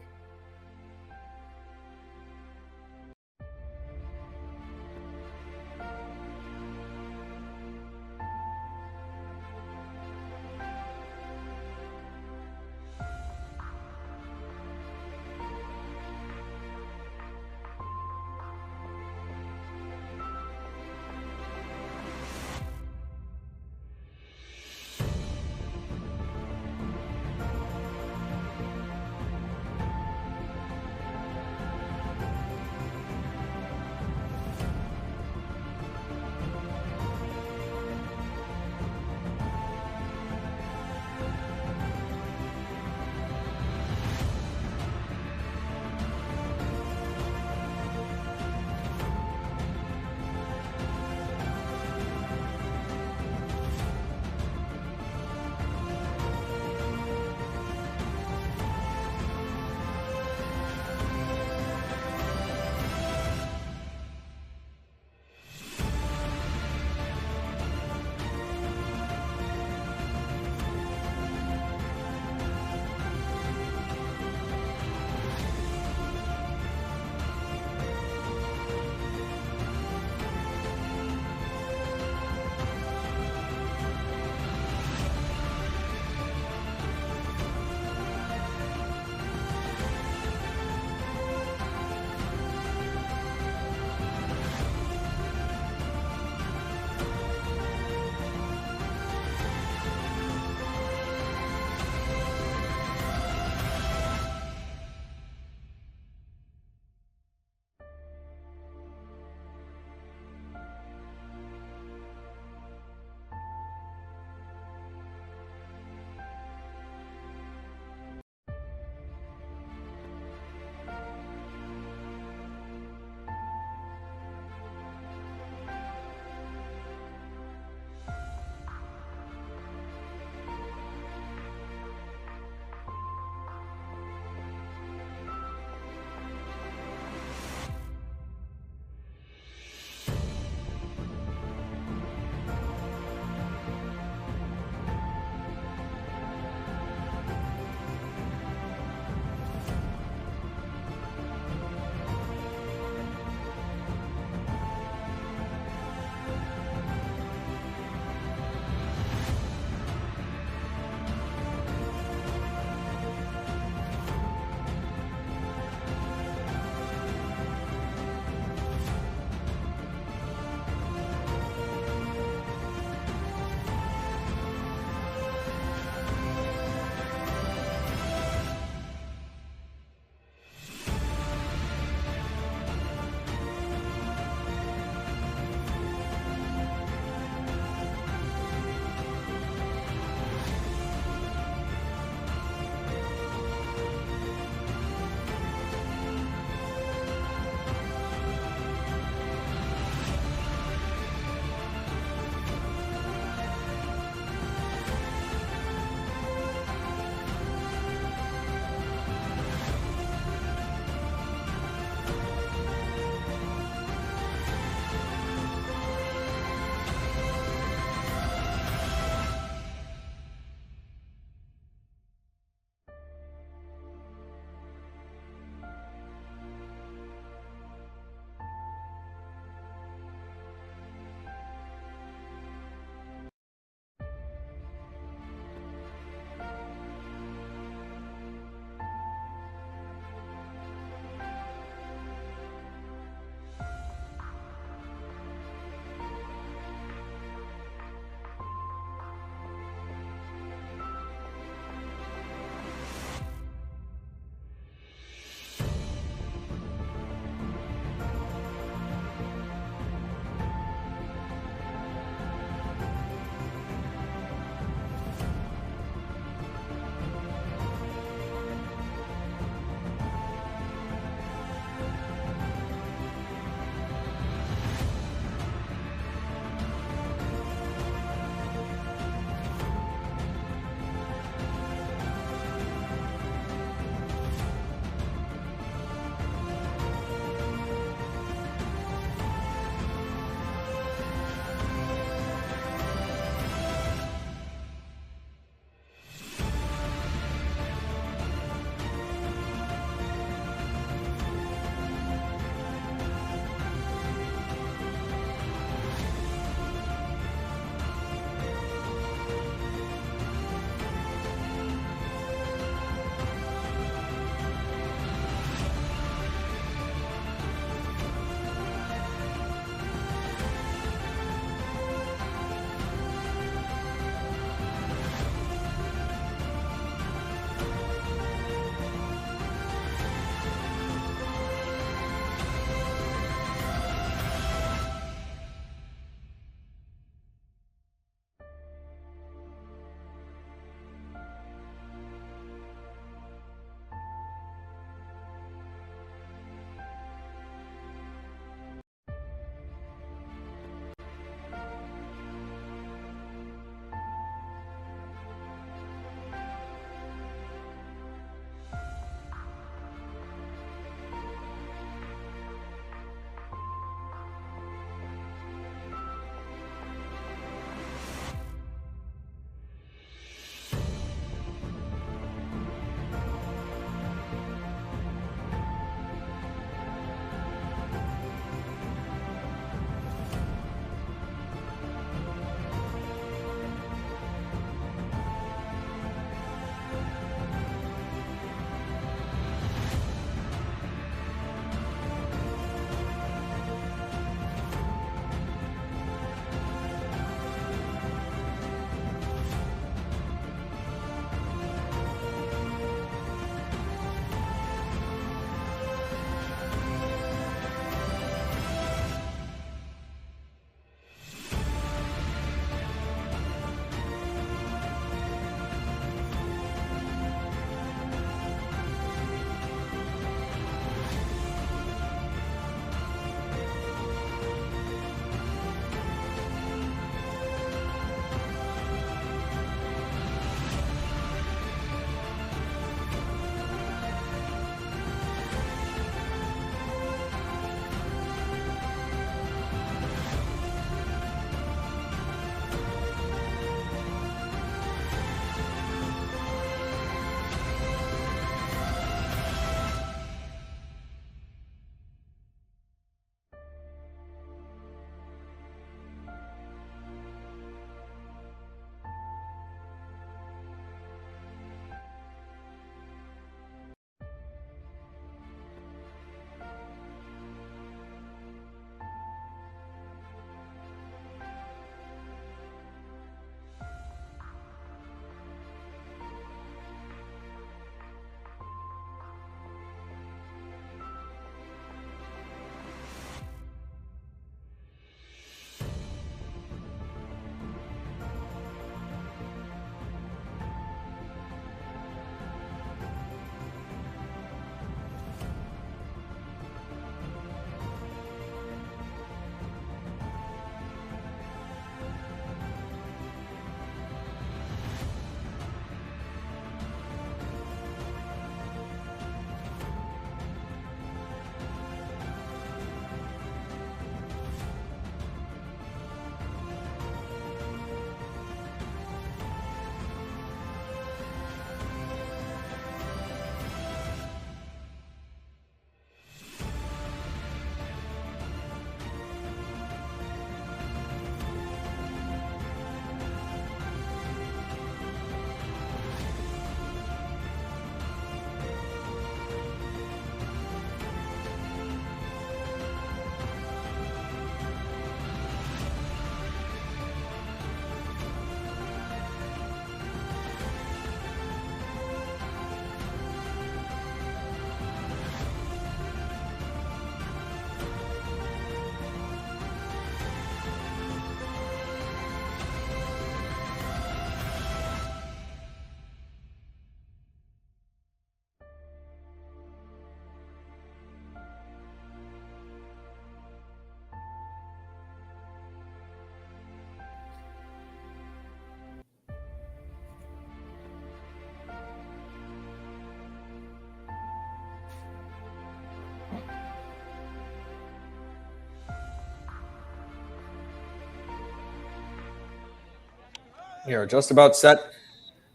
We are just about set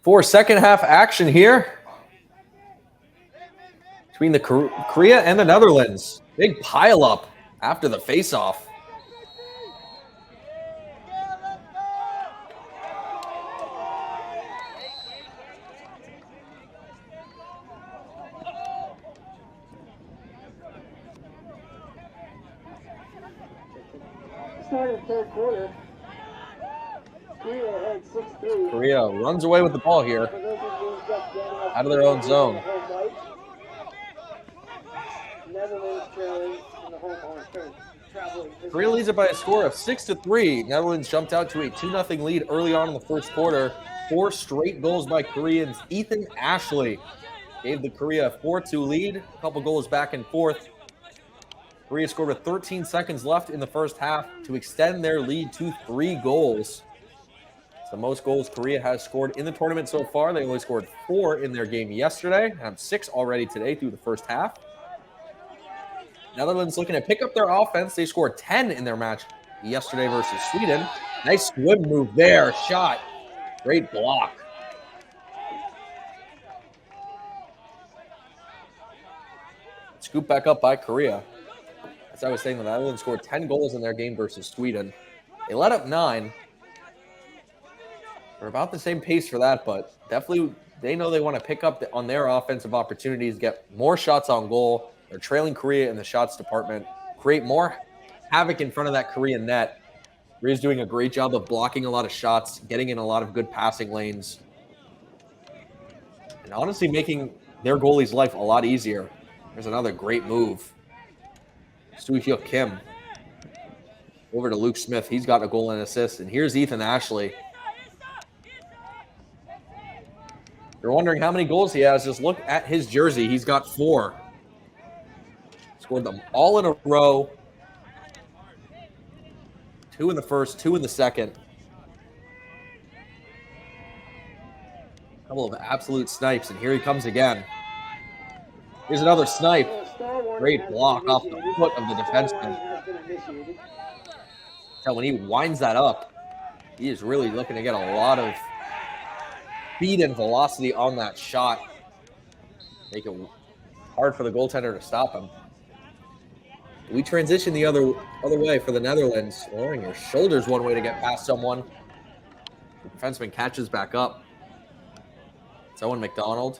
for second half action here between the Korea and the Netherlands. Big pile up after the face-off. Start of third quarter. Korea had 6-3. Korea runs away with the ball here For those of you who've got standing up, out of their own zone. home white. Netherlands trailing in the home orange. Traveling. Korea leads it by a score of 6-3. Netherlands jumped out to a 2-0 lead early on in the first quarter. 4 straight goals by Koreans. Ethan Ashley gave the Korea a 4-2 lead. A couple goals back and forth. Korea scored with 13 seconds left in the first half to extend their lead to 3 goals. It's the most goals Korea has scored in the tournament so far. They only scored 4 in their game yesterday, and have 6 already today through the first half. Netherlands looking to pick up their offense. They scored 10 in their match yesterday versus Sweden. Nice swim move there. Shot. Great block. Scoop back up by Korea. As I was saying, the Netherlands scored 10 goals in their game versus Sweden. They let up 9. They're about the same pace for that, but definitely they know they want to pick up on their offensive opportunities, get more shots on goal. They're trailing Korea in the shots department, create more havoc in front of that Korean net. Korea's doing a great job of blocking a lot of shots, getting in a lot of good passing lanes, and honestly making their goalie's life a lot easier. There's another great move. Soo-hyuk Kim over to Luke Smith. He's got a goal and assist. And here's Ethan Ashley. You're wondering how many goals he has. Just look at his jersey. He's got 4. Scored them all in a row. 2 in the first, 2 in the second. A couple of absolute snipes, and here he comes again. Here's another snipe. Great block off the foot of the defenseman. So when he winds that up, he is really looking to get a lot of speed and velocity on that shot. Make it hard for the goaltender to stop him. We transition the other way for the Netherlands. Lowering your shoulders one way to get past someone. The defenseman catches back up. It's Owen Mcdonald.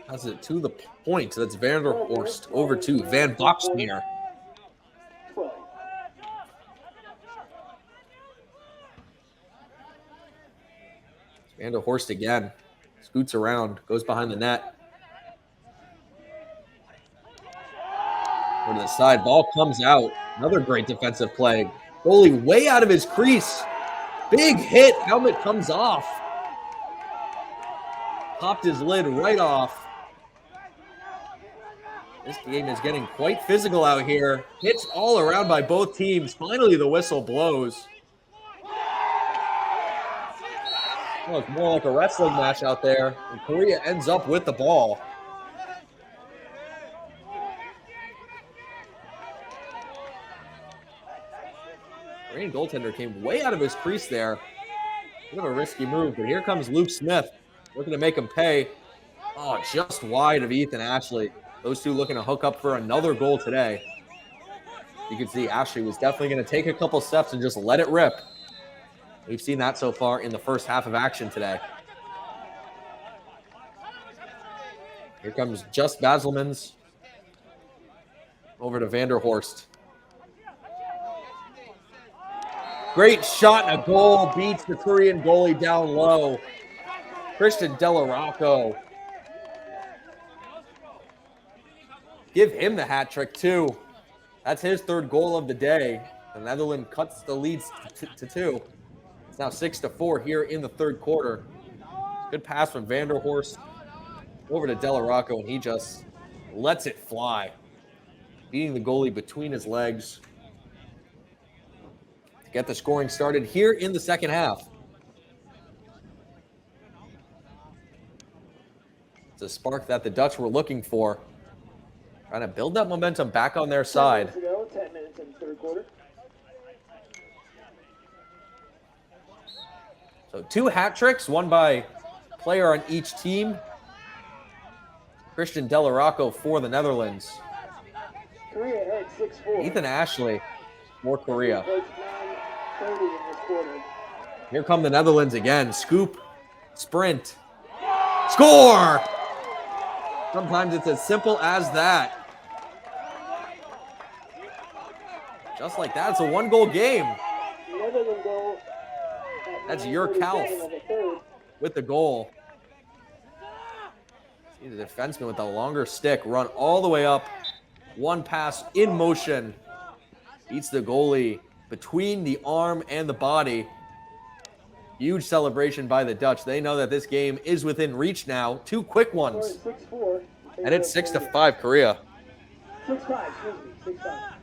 Has it to the point. That's Vanderhorst over to Van Boxmeer. Vanderhorst again. Scoots around. Goes behind the net. Over to the side. Ball comes out. Another great defensive play. Goalie way out of his crease. Big hit. Helmet comes off. Popped his lid right off. This game is getting quite physical out here. Hits all around by both teams. Finally, the whistle blows. Well, it's more like a wrestling match out there. And Korea ends up with the ball. Korean goaltender came way out of his crease there. Bit of a risky move, but here comes Luke Smith. Looking to make him pay. Oh, just wide of Ethan Ashley. Those two looking to hook up for another goal today. You can see Ashley was definitely going to take a couple steps and just let it rip. We've seen that so far in the first half of action today. Here comes Just Baselmans over to Vanderhorst. Great shot and a goal. Beats the Korean goalie down low. Christian Delarocco. Give him the hat trick, too. That's his 3rd goal of the day. The Netherlands cuts the lead to 2. It's now 6-4 here in the 3rd quarter. Good pass from Vanderhorst over to Delarocco, and he just lets it fly. Beating the goalie between his legs to get the scoring started here in the second half. It's a spark that the Dutch were looking for. Trying to build that momentum back on their side. 10 minutes in the third quarter. So 2 hat tricks, one by player on each team. Christian Delarocco for the Netherlands. Korea ahead 6-4. Ethan Ashley for Korea. 9:30 in this quarter. Here come the Netherlands again. Scoop, sprint, score! Sometimes it's as simple as that. Just like that, it's a 1-goal game. Netherlands goal. That's your Kalf with the goal. See the defenseman with the longer stick run all the way up. One pass in motion. Beats the goalie between the arm and the body. Huge celebration by the Dutch. They know that this game is within reach now. 2 quick ones. 6-4. And it's 6-5 Korea. 6-5, excuse me, 6-5.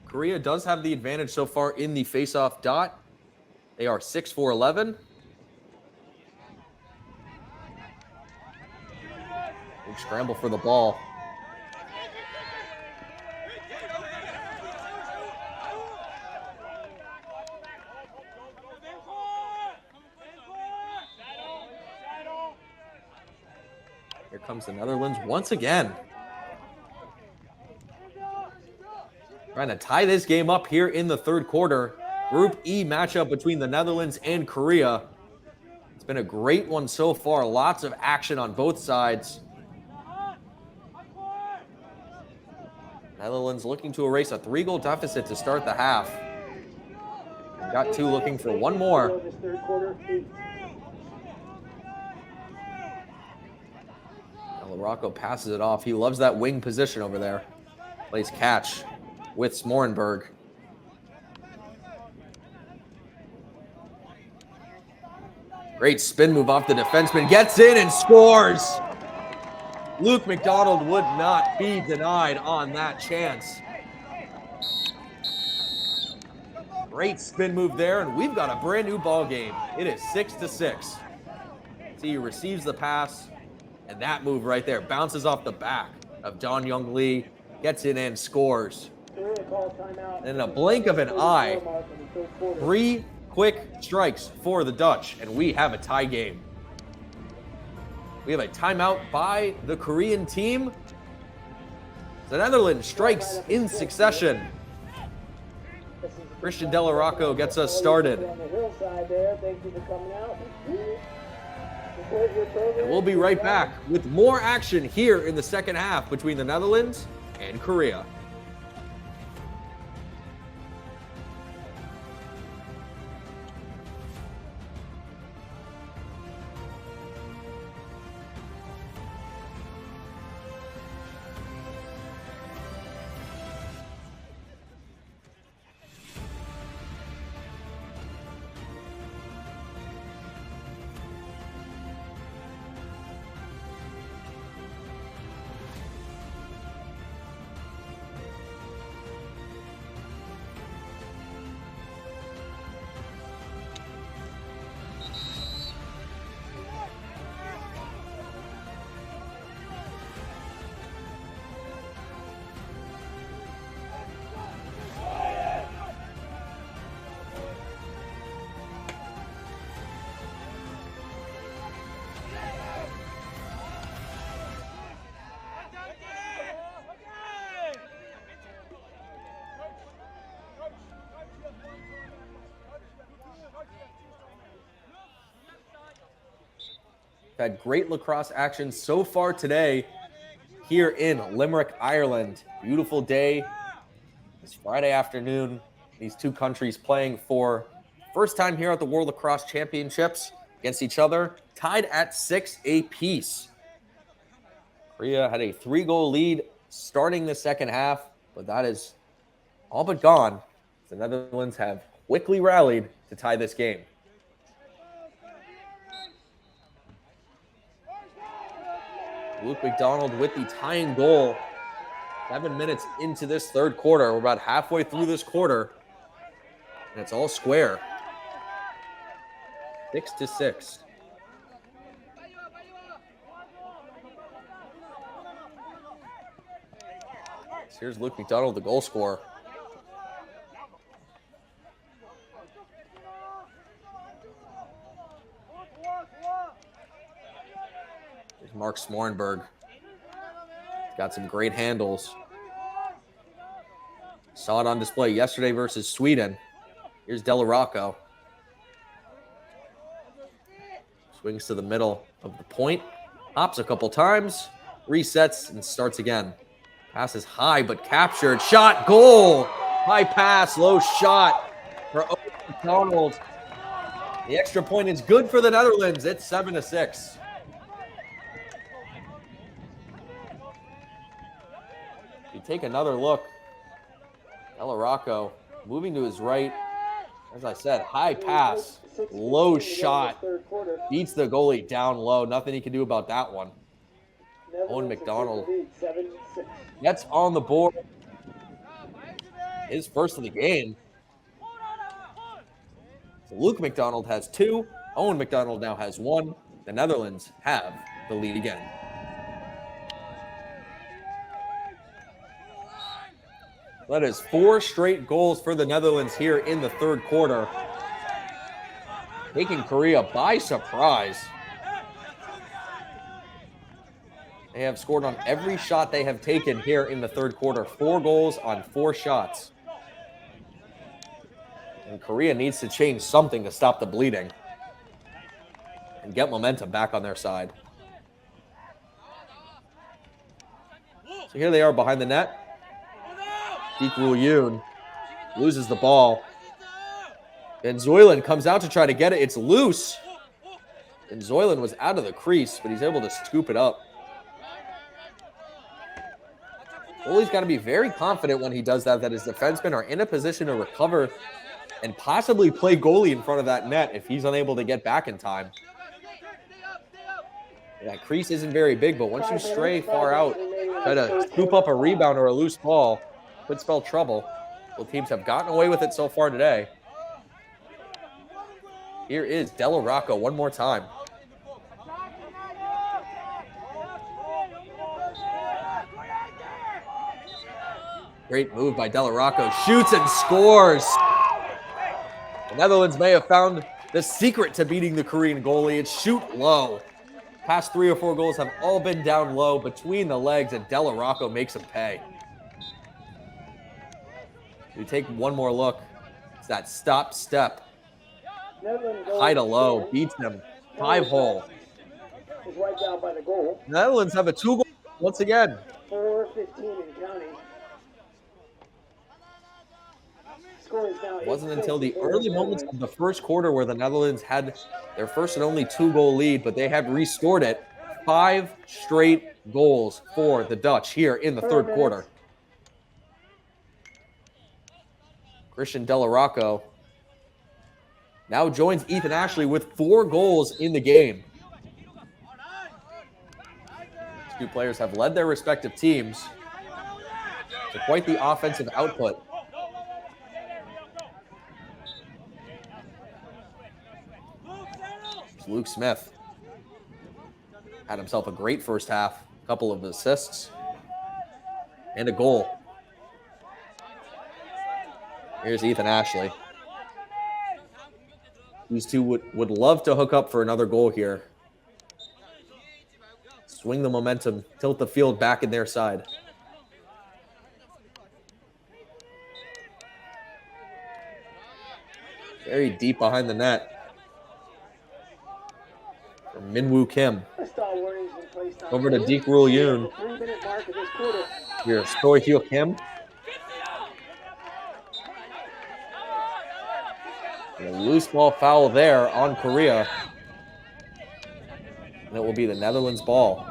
Korea does have the advantage so far in the face-off dot. They are 6-4-11. Big scramble for the ball. Here comes the Netherlands once again. Trying to tie this game up here in the third quarter. Group E matchup between the Netherlands and Korea. It's been a great one so far. Lots of action on both sides. Netherlands looking to erase a 3-goal deficit to start the half. Got 2 looking for one more. Delarocco passes it off. He loves that wing position over there. Plays catch with Smorenberg. Great spin move off the defenseman. Gets in and scores. Luke McDonald would not be denied on that chance. Great spin move there, and we've got a brand new ball game. It is 6-6. See, he receives the pass, and that move right there bounces off the back of Don Young Lee, gets in and scores. And in a blink of an eye, 3 quick strikes for the Dutch, and we have a tie game. We have a timeout by the Korean team. The Netherlands strikes in succession. Christian Delarocco gets us started. And we'll be right back with more action here in the second half between the Netherlands and Korea. Had great lacrosse action so far today here in Limerick, Ireland. Beautiful day. It's Friday afternoon. These two countries playing for first time here at the World Lacrosse Championships against each other, tied at 6 apiece. Korea had a 3-goal lead starting the second half, but that is all but gone. The Netherlands have quickly rallied to tie this game. Luke McDonald with the tying goal. 7 minutes into this third quarter. We're about halfway through this quarter. And it's all square. 6-6. So here's Luke McDonald, the goal scorer. Here's Mark Smorenberg. He's got some great handles. Saw it on display yesterday versus Sweden. Here's Delarocco. Swings to the middle of the point. Hops a couple times. Resets and starts again. Pass is high but captured. Shot, goal! High pass, low shot for Owen Mcdonald. The extra point is good for the Netherlands. It's 7-6. If you take another look, Delarocco moving to his right. As I said, high pass, low shot, beats the goalie down low. Nothing he can do about that one. Owen Mcdonald gets on the board. His first of the game. So Luke McDonald has 2. Owen Mcdonald now has 1. The Netherlands have the lead again. That is 4 straight goals for the Netherlands here in the third quarter. Taking Korea by surprise. They have scored on every shot they have taken here in the third quarter. 4 goals on 4 shots. And Korea needs to change something to stop the bleeding and get momentum back on their side. So here they are behind the net. Deekrul Yoon loses the ball. And Zoylan comes out to try to get it. It's loose. And Zoylan was out of the crease, but he's able to scoop it up. Goalie's got to be very confident when he does that his defensemen are in a position to recover and possibly play goalie in front of that net if he's unable to get back in time. That crease isn't very big, but once you stray far out, try to scoop up a rebound or a loose ball, could spell trouble. Both teams have gotten away with it so far today. Here is Delarocco one more time. Great move by Delarocco. Shoots and scores. The Netherlands may have found the secret to beating the Korean goalie. It's shoot low. Past 3 or 4 goals have all been down low between the legs, and Delarocco makes them pay. We take one more look. It's that stop step. High to low. Beats them. 5-hole. Right down by the goal. Netherlands have a 2-goal once again. 4-15 and counting. It wasn't until the early moments of the first quarter where the Netherlands had their first and only 2-goal lead, but they have restored it. 5 straight goals for the Dutch here in the third quarter. Christian Delarocco now joins Ethan Ashley with 4 goals in the game. These 2 players have led their respective teams to quite the offensive output. Luke Smith had himself a great first half, a couple of assists, and a goal. Here's Ethan Ashley. These 2 would love to hook up for another goal here. Swing the momentum, tilt the field back in their side. Very deep behind the net. From Minwoo Kim. Over to Deekrul Yoon. Here's Choi Hyuk Kim. And a loose ball foul there on Korea. And it will be the Netherlands' ball.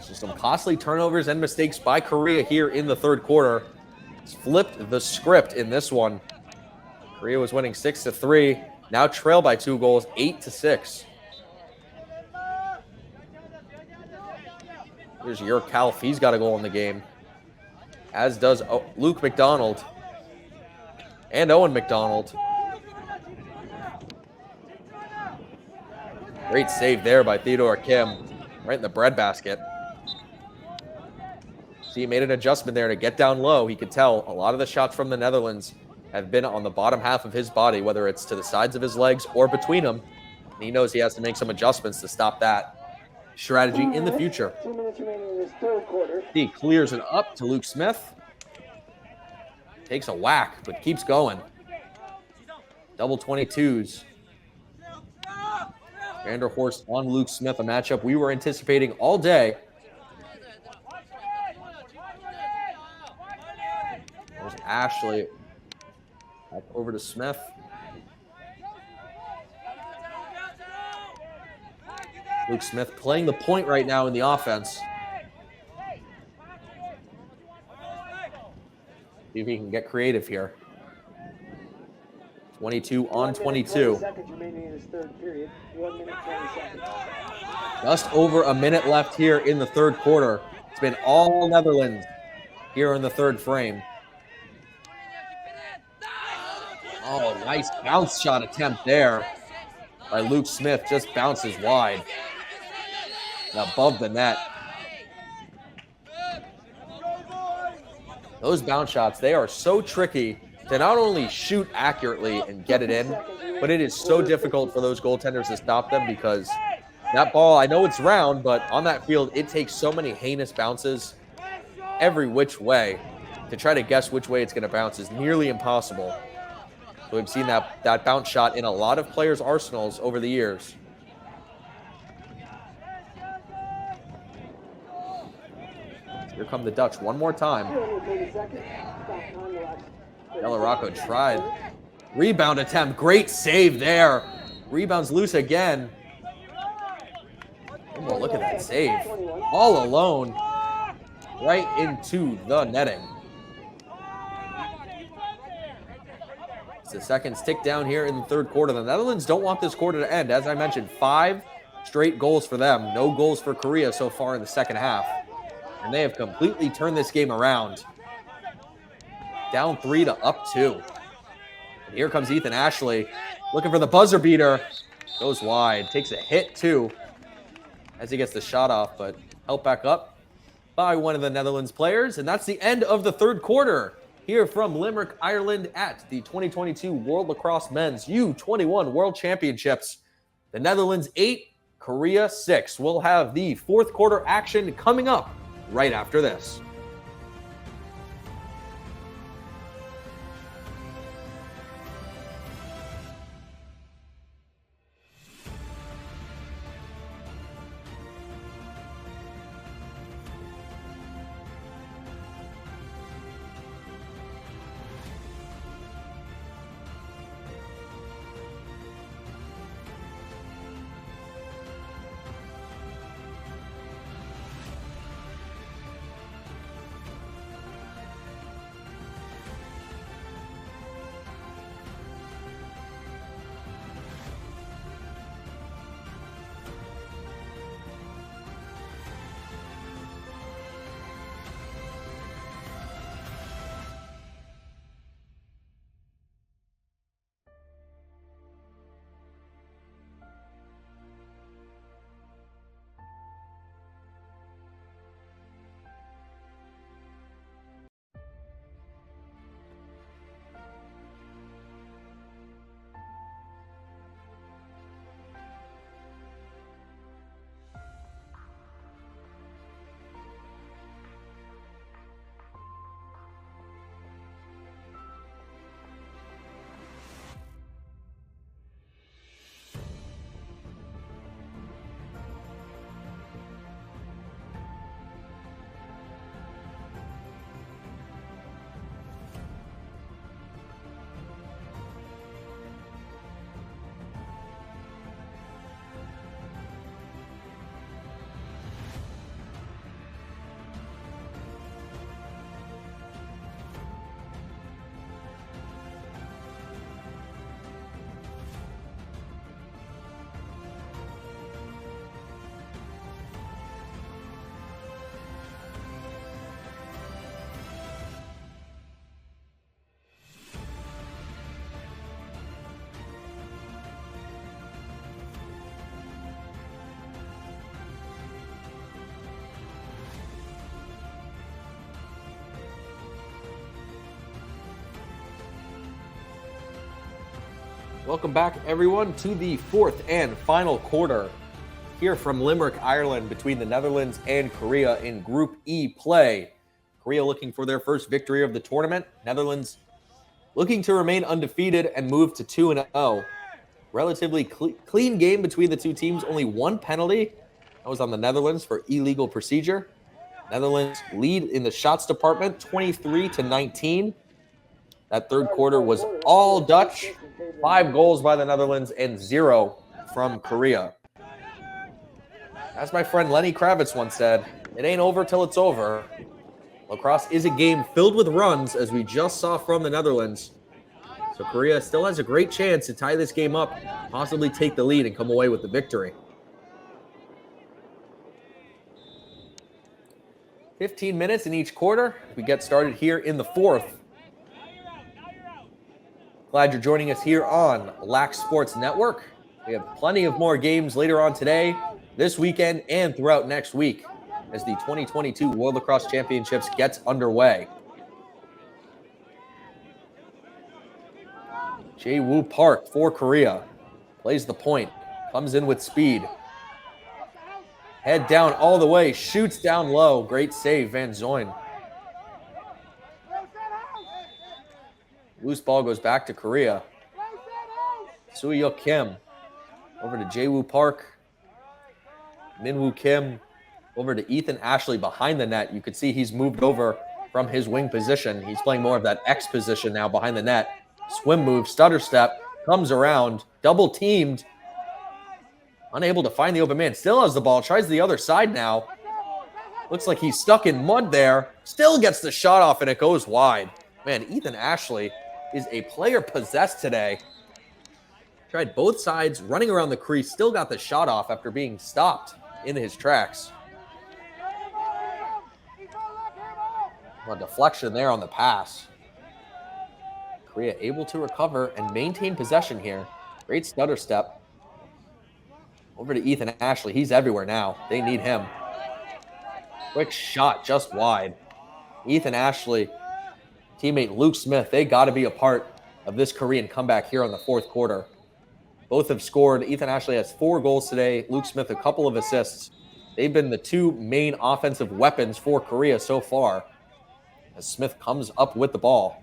So some costly turnovers and mistakes by Korea here in the third quarter. It's flipped the script in this one. Korea was winning 6-3. Now trailed by 2 goals, 8-6. Here's Jurk He's got a goal in the game. As does Luke McDonald. And Owen Mcdonald. Great save there by Theodore Kim, right in the breadbasket. See, he made an adjustment there to get down low. He could tell a lot of the shots from the Netherlands have been on the bottom half of his body, whether it's to the sides of his legs or between them. And he knows he has to make some adjustments to stop that strategy in the future. 2 minutes remaining in this third quarter. He clears it up to Luke Smith. Takes a whack, but keeps going. Double 22s. Vanderhorst on Luke Smith, a matchup we were anticipating all day. There's Ashley. Back over to Smith. Luke Smith playing the point right now in the offense. See if he can get creative here. 22 on 22. Just over a minute left here in the third quarter. It's been all Netherlands here in the third frame. Oh, nice bounce shot attempt there by Luke Smith. Just bounces wide. Above the net. Those bounce shots, they are so tricky to not only shoot accurately and get it in, but it is so difficult for those goaltenders to stop them because that ball, I know it's round, but on that field, it takes so many heinous bounces every which way. To try to guess which way it's going to bounce is nearly impossible. So we've seen that bounce shot in a lot of players' arsenals over the years. Here come the Dutch one more time. Delarocco tried. Rebound attempt. Great save there. Rebounds loose again. Oh, look at that save. All alone. Right into the netting. As the seconds tick down here in the third quarter. The Netherlands don't want this quarter to end. As I mentioned, 5 straight goals for them. No goals for Korea so far in the second half. And they have completely turned this game around. Down 3 to up 2. And here comes Ethan Ashley looking for the buzzer beater. Goes wide. Takes a hit too as he gets the shot off, but helped back up by one of the Netherlands players. And that's the end of the third quarter here from Limerick, Ireland at the 2022 World Lacrosse Men's U21 World Championships. The Netherlands 8, Korea 6. We'll have the fourth quarter action coming up right after this. Welcome back, everyone, to the fourth and final quarter here from Limerick, Ireland, between the Netherlands and Korea in Group E play. Korea looking for their first victory of the tournament. Netherlands looking to remain undefeated and move to 2-0. Relatively clean game between the two teams. Only one penalty. That was on the Netherlands for illegal procedure. Netherlands lead in the shots department, 23-19. That third quarter was all Dutch. 5 goals by the Netherlands and 0 from Korea. As my friend Lenny Kravitz once said, it ain't over till it's over. Lacrosse is a game filled with runs, as we just saw from the Netherlands. So Korea still has a great chance to tie this game up, possibly take the lead and come away with the victory. 15 minutes in each quarter. We get started here in the fourth. Glad you're joining us here on Lax Sports Network. We have plenty of more games later on today, this weekend, and throughout next week as the 2022 World Lacrosse Championships gets underway. Jae-woo Park for Korea. Plays the point. Comes in with speed. Head down all the way. Shoots down low. Great save, Van Zoyn. Loose ball goes back to Korea. Soo-hyuk Kim. Over to Jae-woo Park. Min-woo Kim. Over to Ethan Ashley behind the net. You could see he's moved over from his wing position. He's playing more of that X position now behind the net. Swim move, stutter step, comes around, double teamed. Unable to find the open man. Still has the ball, tries the other side now. Looks like he's stuck in mud there. Still gets the shot off and it goes wide. Man, Ethan Ashley is a player possessed today. Tried both sides, running around the crease, still got the shot off after being stopped in his tracks. A deflection there on the pass. Korea able to recover and maintain possession here. Great stutter step. Over to Ethan Ashley. He's everywhere now. They need him. Quick shot just wide. Ethan Ashley, teammate Luke Smith, they got to be a part of this Korean comeback here in the fourth quarter. Both have scored. Ethan Ashley has 4 goals today. Luke Smith, a couple of assists. They've been the 2 main offensive weapons for Korea so far. As Smith comes up with the ball.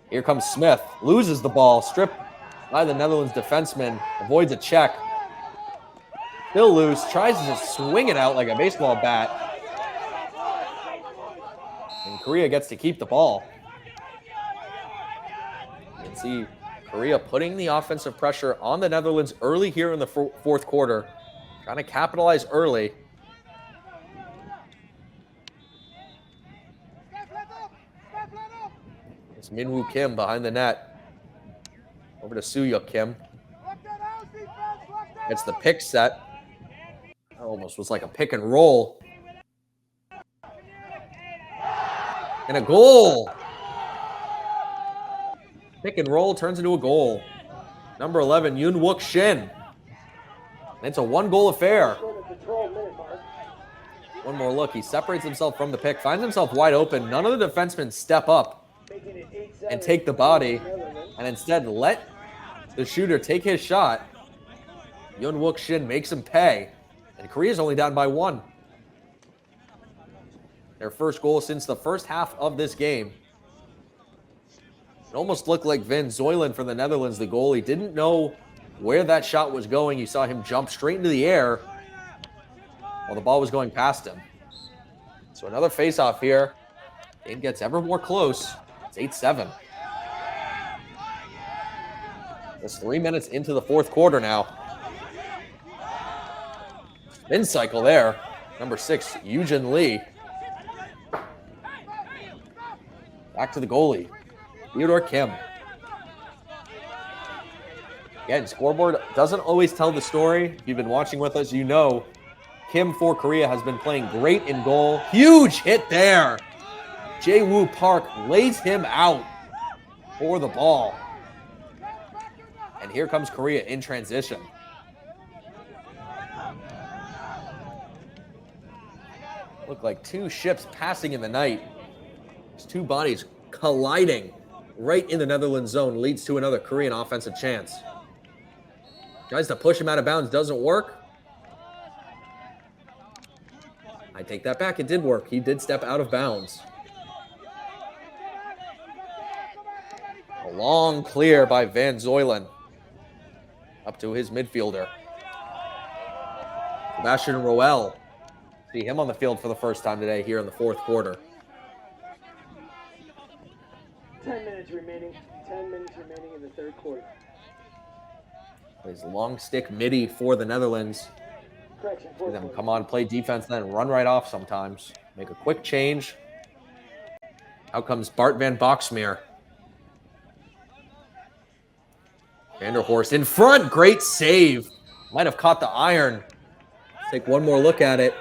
Here comes Smith. Loses the ball. Stripped by the Netherlands defenseman. Avoids a check. Still loose. Tries to swing it out like a baseball bat. And Korea gets to keep the ball. You can see Korea putting the offensive pressure on the Netherlands early here in the fourth quarter. Trying to capitalize early. It's Min-woo Kim behind the net. Over to Soo-hyuk Kim. It's the pick set. That almost was like a pick and roll. And a goal. Pick and roll turns into a goal. Number 11, Yoon-wook Shin. And it's a 1-goal affair. One more look. He separates himself from the pick, finds himself wide open. None of the defensemen step up and take the body, and instead let the shooter take his shot. Yoon-wook Shin makes him pay, and Korea's only down by 1. Their first goal since the first half of this game. It almost looked like Van Zoylen for the Netherlands, the goalie, didn't know where that shot was going. You saw him jump straight into the air while the ball was going past him. So another face-off here. Game gets ever more close. It's 8-7. It's 3 minutes into the fourth quarter now. Spin cycle there. Number 6, Eugene Lee. Back to the goalie. Theodore Kim. Again, scoreboard doesn't always tell the story. If you've been watching with us, you know Kim for Korea has been playing great in goal. Huge hit there. Jae-woo Park lays him out for the ball. And here comes Korea in transition. Look like 2 ships passing in the night. There's 2 bodies colliding right in the Netherlands zone, leads to another Korean offensive chance. Tries to push him out of bounds, doesn't work. I take that back, it did work. He did step out of bounds. A long clear by Van Zuylen. Up to his midfielder. Sebastian Roel. See him on the field for the first time today here in the fourth quarter. 10 minutes remaining. 10 minutes remaining in the third quarter. Plays long stick midi for the Netherlands. Correction. See them come on, play defense, then run right off sometimes. Make a quick change. Out comes Bart van Boxmeer. Vanderhorst in front. Great save. Might have caught the iron. Take one more look at it.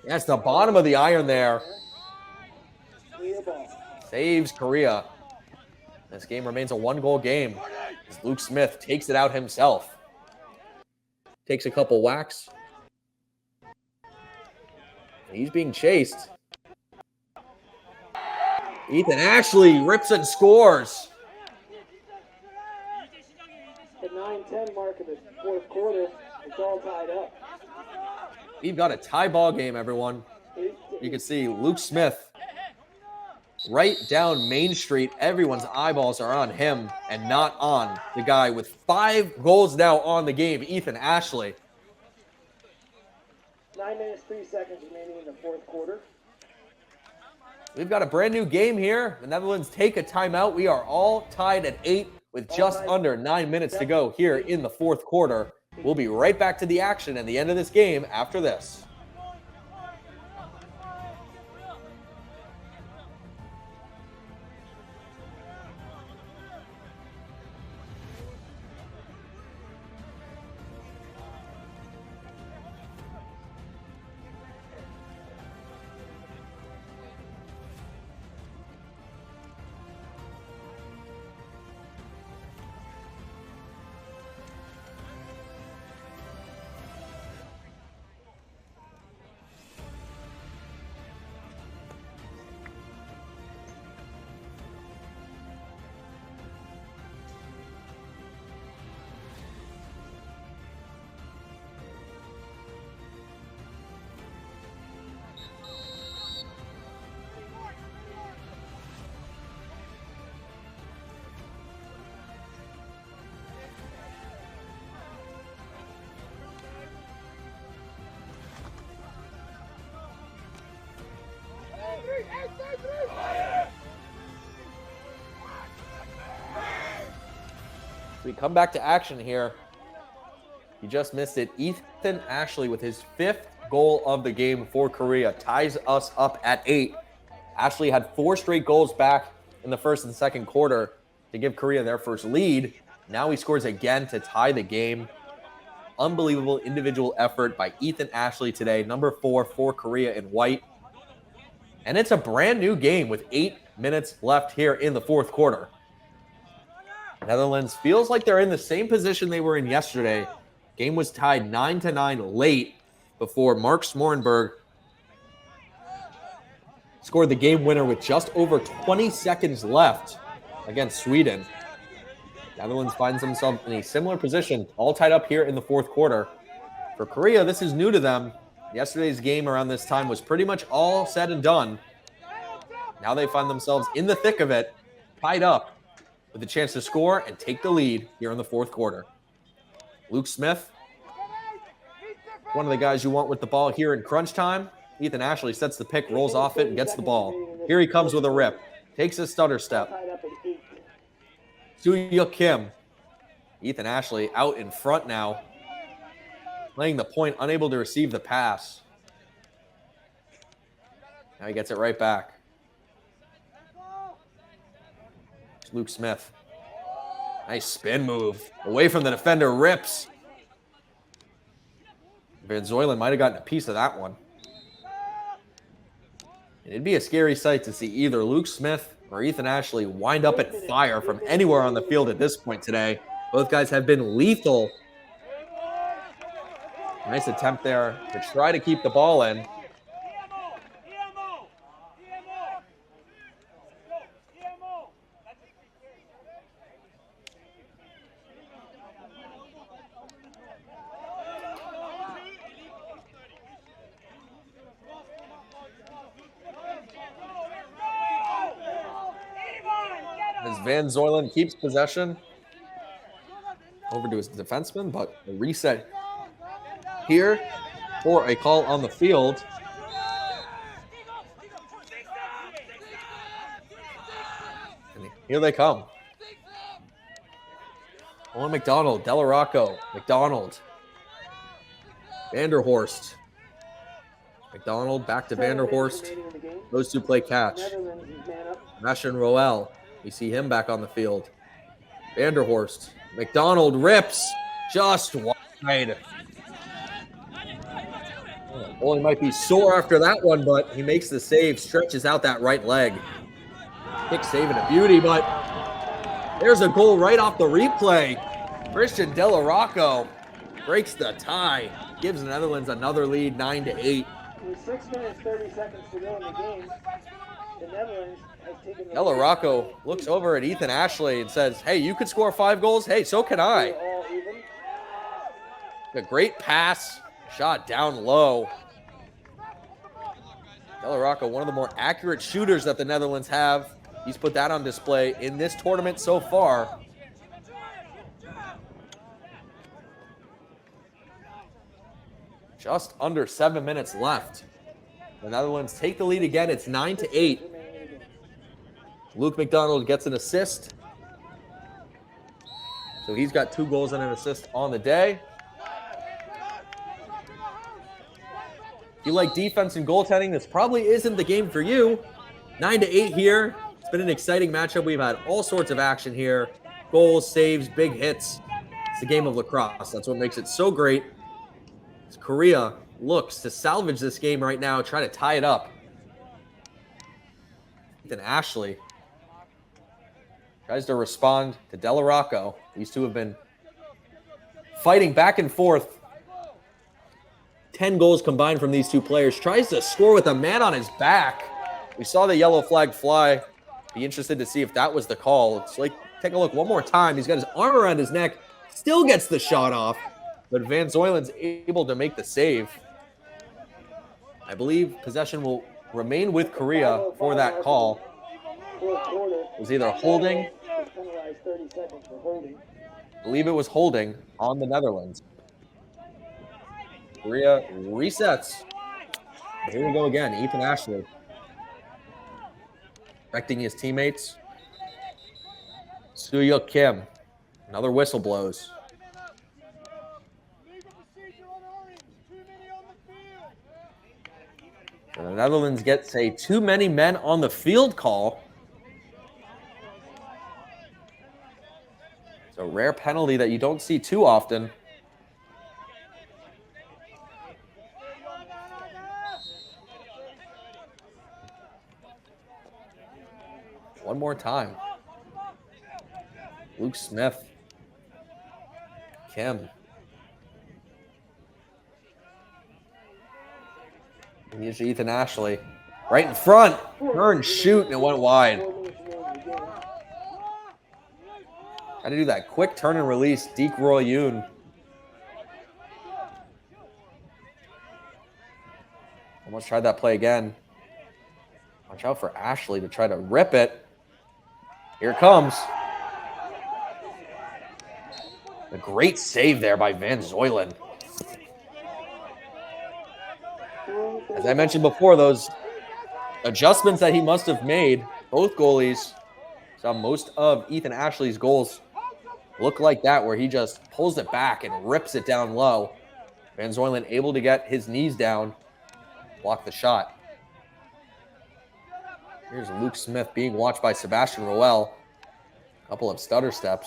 Yeah, it's the bottom of the iron there. Saves Korea. This game remains a one-goal game as Luke Smith takes it out himself. Takes a couple whacks. He's being chased. Ethan Ashley rips and scores. The 9-10 mark of the fourth quarter, it's all tied up. We've got a tie ball game, everyone. You can see Luke Smith right down Main Street. Everyone's eyeballs are on him and not on the guy with 5 goals now on the game, Ethan Ashley. 9 minutes, 3 seconds remaining in the fourth quarter. We've got a brand new game here. The Netherlands take a timeout. We are all tied at 8 with just under 9 minutes to go here in the fourth quarter. We'll be right back to the action and the end of this game after this. We come back to action here. You just missed it. Ethan Ashley with his 5th goal of the game for Korea ties us up at 8. Ashley had 4 straight goals back in the first and second quarter to give Korea their first lead. Now he scores again to tie the game. Unbelievable individual effort by Ethan Ashley today, number 4 for Korea in white. And it's a brand new game with 8 minutes left here in the fourth quarter. Netherlands feels like they're in the same position they were in yesterday. Game was tied 9-9 late before Mark Smorenberg scored the game winner with just over 20 seconds left against Sweden. Netherlands finds themselves in a similar position, all tied up here in the fourth quarter. For Korea, this is new to them. Yesterday's game around this time was pretty much all said and done. Now they find themselves in the thick of it, tied up, with a chance to score and take the lead here in the fourth quarter. Luke Smith, one of the guys you want with the ball here in crunch time. Ethan Ashley sets the pick, rolls off it, and gets the ball. Here he comes with a rip. Takes a stutter step. Soo-Yuk Kim. Ethan Ashley out in front now. Playing the point, unable to receive the pass. Now he gets it right back. Luke Smith. Nice spin move. Away from the defender, rips. Van Zuylen might have gotten a piece of that one. And it'd be a scary sight to see either Luke Smith or Ethan Ashley wind up at fire from anywhere on the field at this point today. Both guys have been lethal. Nice attempt there to try to keep the ball in. As Van Zoylen keeps possession over to his defenseman, but a reset here for a call on the field. And here they come. Owen Mcdonald, Delarocco, McDonald, Vanderhorst. McDonald back to Vanderhorst. Those two play catch. Sebastian Roel. We see him back on the field. Vanderhorst. McDonald rips just wide. Well, he might be sore after that one, but he makes the save, stretches out that right leg. Kick save and a beauty, but there's a goal right off the replay. Christian Delarocco breaks the tie, gives the Netherlands another lead, 9-8. With 6 minutes, 30 seconds to go in the game, the Netherlands has taken the Delarocco looks over at Ethan Ashley and says, hey, you could score 5 goals? Hey, so can I. A great pass, shot down low. Delarocco, one of the more accurate shooters that the Netherlands have. He's put that on display in this tournament so far. Just under 7 minutes left. The Netherlands take the lead again. It's 9-8. Luke McDonald gets an assist. So he's got 2 goals and an assist on the day. If you like defense and goaltending, this probably isn't the game for you. 9-8 here. It's been an exciting matchup. We've had all sorts of action here. Goals, saves, big hits. It's the game of lacrosse. That's what makes it so great. As Korea looks to salvage this game right now, try to tie it up. Ethan Ashley tries to respond to Delarocco. These two have been fighting back and forth. 10 goals combined from these two players. Tries to score with a man on his back. We saw the yellow flag fly. Be interested to see if that was the call. It's like, take a look one more time. He's got his arm around his neck. Still gets the shot off. But Van Zoylen's able to make the save. I believe possession will remain with Korea for that call. It was either holding. I believe it was holding on the Netherlands. Korea resets. Here we go again. Ethan Ashley. Directing his teammates. Soo-Yuk Kim. Another whistle blows. And the Netherlands gets a too many men on the field call. It's a rare penalty that you don't see too often. One more time. Luke Smith. Kim. And here's Ethan Ashley. Right in front. Turn, shoot, and it went wide. Trying to do that quick turn and release. Deke Roy Yoon. Almost tried that play again. Watch out for Ashley to try to rip it. Here it comes. A great save there by Van Zoylen. As I mentioned before, those adjustments that he must have made, both goalies saw most of Ethan Ashley's goals look like that, where he just pulls it back and rips it down low. Van Zoylen able to get his knees down, block the shot. Here's Luke Smith being watched by Sebastian Roel. A couple of stutter steps.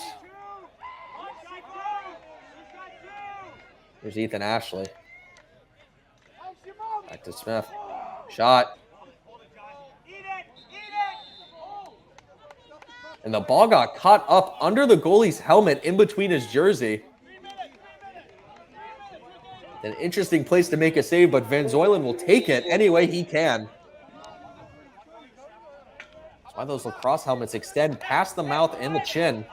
Here's Ethan Ashley. Back to Smith. Shot. And the ball got caught up under the goalie's helmet in between his jersey. An interesting place to make a save, but Van Zoylen will take it any way he can. That's why those lacrosse helmets extend past the mouth and the chin.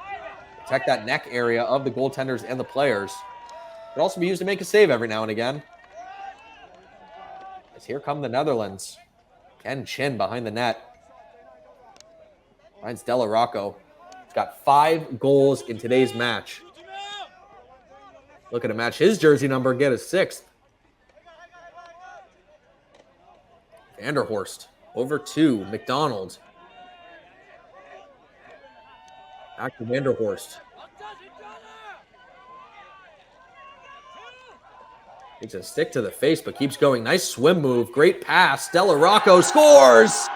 Protect that neck area of the goaltenders and the players. Could also be used to make a save every now and again. As here come the Netherlands. Ken Chin behind the net. Finds Delarocco. He's got 5 goals in today's match. Looking to match his jersey number, get a 6th. Vanderhorst over to McDonald. Back to Vanderhorst. Takes a stick to the face, but keeps going. Nice swim move. Great pass. Della Rocco scores!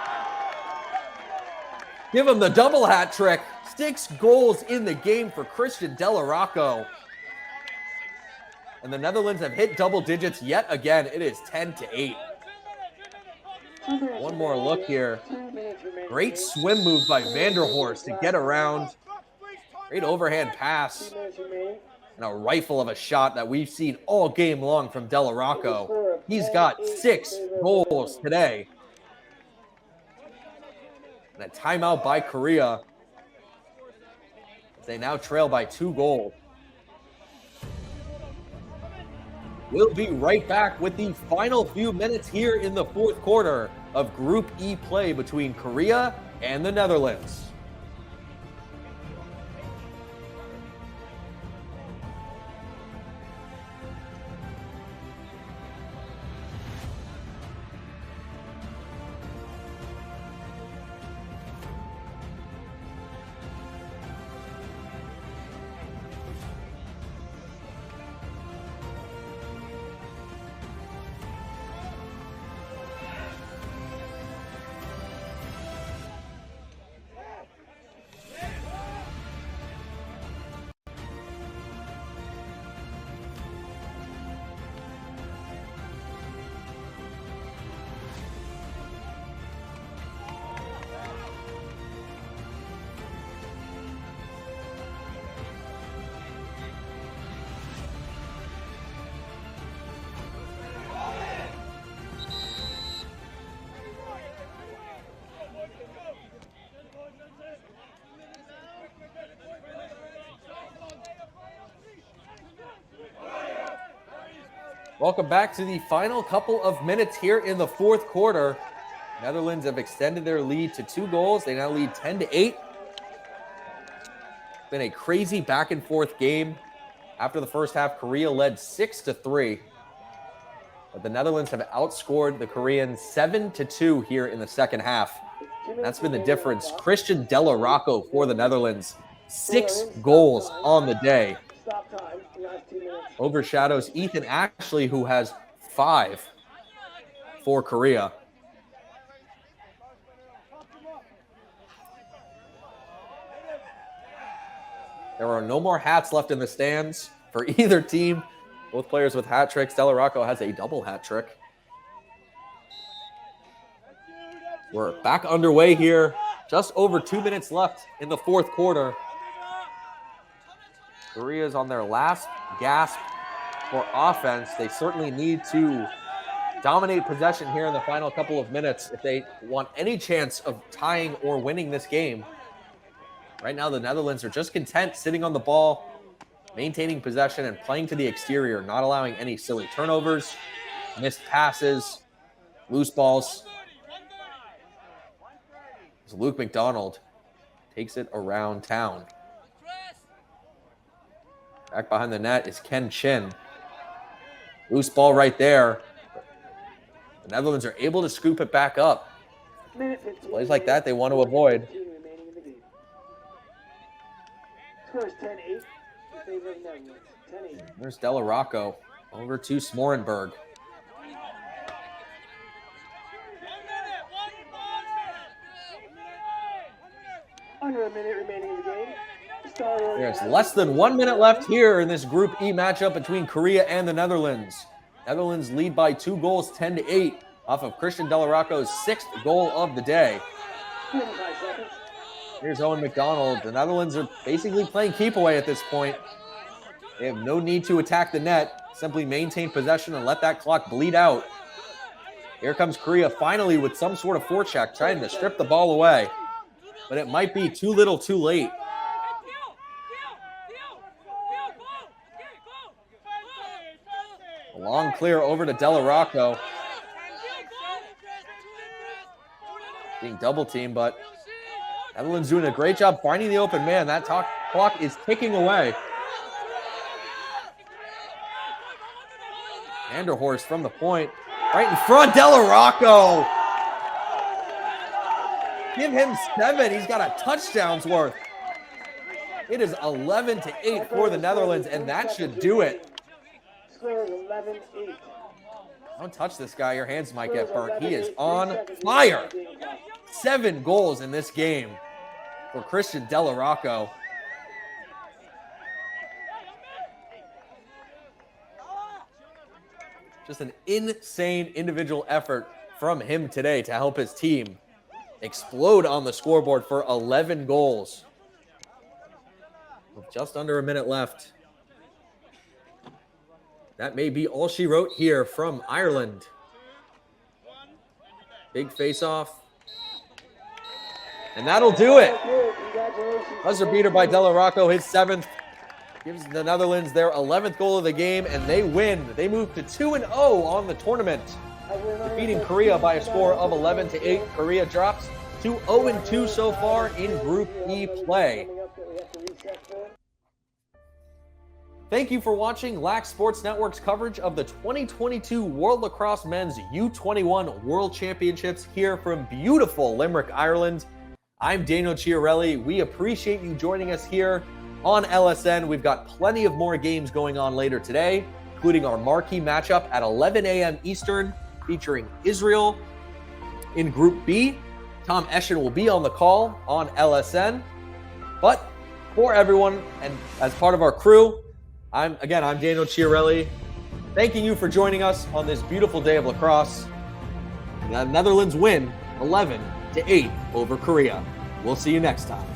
Give him the double hat trick. 6 goals in the game for Christian Della Rocco. And the Netherlands have hit double digits yet again. It is 10-8. One more look here. Great swim move by Vanderhorst to get around. Great overhand pass. And a rifle of a shot that we've seen all game long from Della Rocco. He's got 6 goals today. And a timeout by Korea. They now trail by 2 goals. We'll be right back with the final few minutes here in the 4th quarter of Group E play between Korea and the Netherlands. Welcome back to the final couple of minutes here in the 4th quarter. Netherlands have extended their lead to 2 goals. They now lead 10-8. It's been a crazy back and forth game. After the first half, Korea led 6-3. But the Netherlands have outscored the Koreans 7-2 here in the second half. And that's been the difference. Christian Della Rocco for the Netherlands. 6 goals on the day. Overshadows Ethan Ashley, who has 5 for Korea. There are no more hats left in the stands for either team. Both players with hat tricks. Della Rocco has a double hat trick. We're back underway here. Just over 2 minutes left in the 4th quarter. Korea's on their last gasp for offense. They certainly need to dominate possession here in the final couple of minutes if they want any chance of tying or winning this game. Right now, the Netherlands are just content sitting on the ball, maintaining possession and playing to the exterior, not allowing any silly turnovers, missed passes, loose balls. So Luke McDonald takes it around town. Back behind the net is Ken Chin. Loose ball right there. The Netherlands are able to scoop it back up. Plays like that they want to avoid. There's Della Rocco over to Smorenberg. Under a minute remaining in the game. There's less than 1 minute left here in this Group E matchup between Korea and the Netherlands. Netherlands lead by 2 goals, 10-8, off of Christian Della Rocco's 6th goal of the day. Here's Owen Mcdonald. The Netherlands are basically playing keep away at this point. They have no need to attack the net. Simply maintain possession and let that clock bleed out. Here comes Korea finally with some sort of forecheck, trying to strip the ball away. But it might be too little too late. A long clear over to Della Rocco. Being double teamed, but Netherlands doing a great job finding the open man. That clock is ticking away. Vanderhorst from the point. Right in front, Delarocco. Give him 7. He's got a touchdown's worth. It is 11-8 for the Netherlands, and that should do it. Score is 11-8. Don't touch this guy. Your hands might get burnt. He is on fire. 7 goals in this game for Christian Delarocco. Just an insane individual effort from him today to help his team explode on the scoreboard for 11 goals. With just under a minute left. That may be all she wrote here from Ireland. Big face-off. And that'll do it. Buzzer beater by Delarocco, his 7th. Gives the Netherlands their 11th goal of the game, and they win. They move to 2-0 on the tournament. Defeating Korea by a score of 11-8. Korea drops to 0-2 so far in Group E play. Thank you for watching Lax Sports Network's coverage of the 2022 World Lacrosse Men's U21 World Championships here from beautiful Limerick, Ireland. I'm Daniel Chiarelli. We appreciate you joining us here on LSN. We've got plenty of more games going on later today, including our marquee matchup at 11 a.m. Eastern featuring Israel. In Group B, Tom Eschen will be on the call on LSN. But for everyone and as part of our crew, I'm Daniel Chiarelli, thanking you for joining us on this beautiful day of lacrosse. The Netherlands win 11-8 over Korea. We'll see you next time.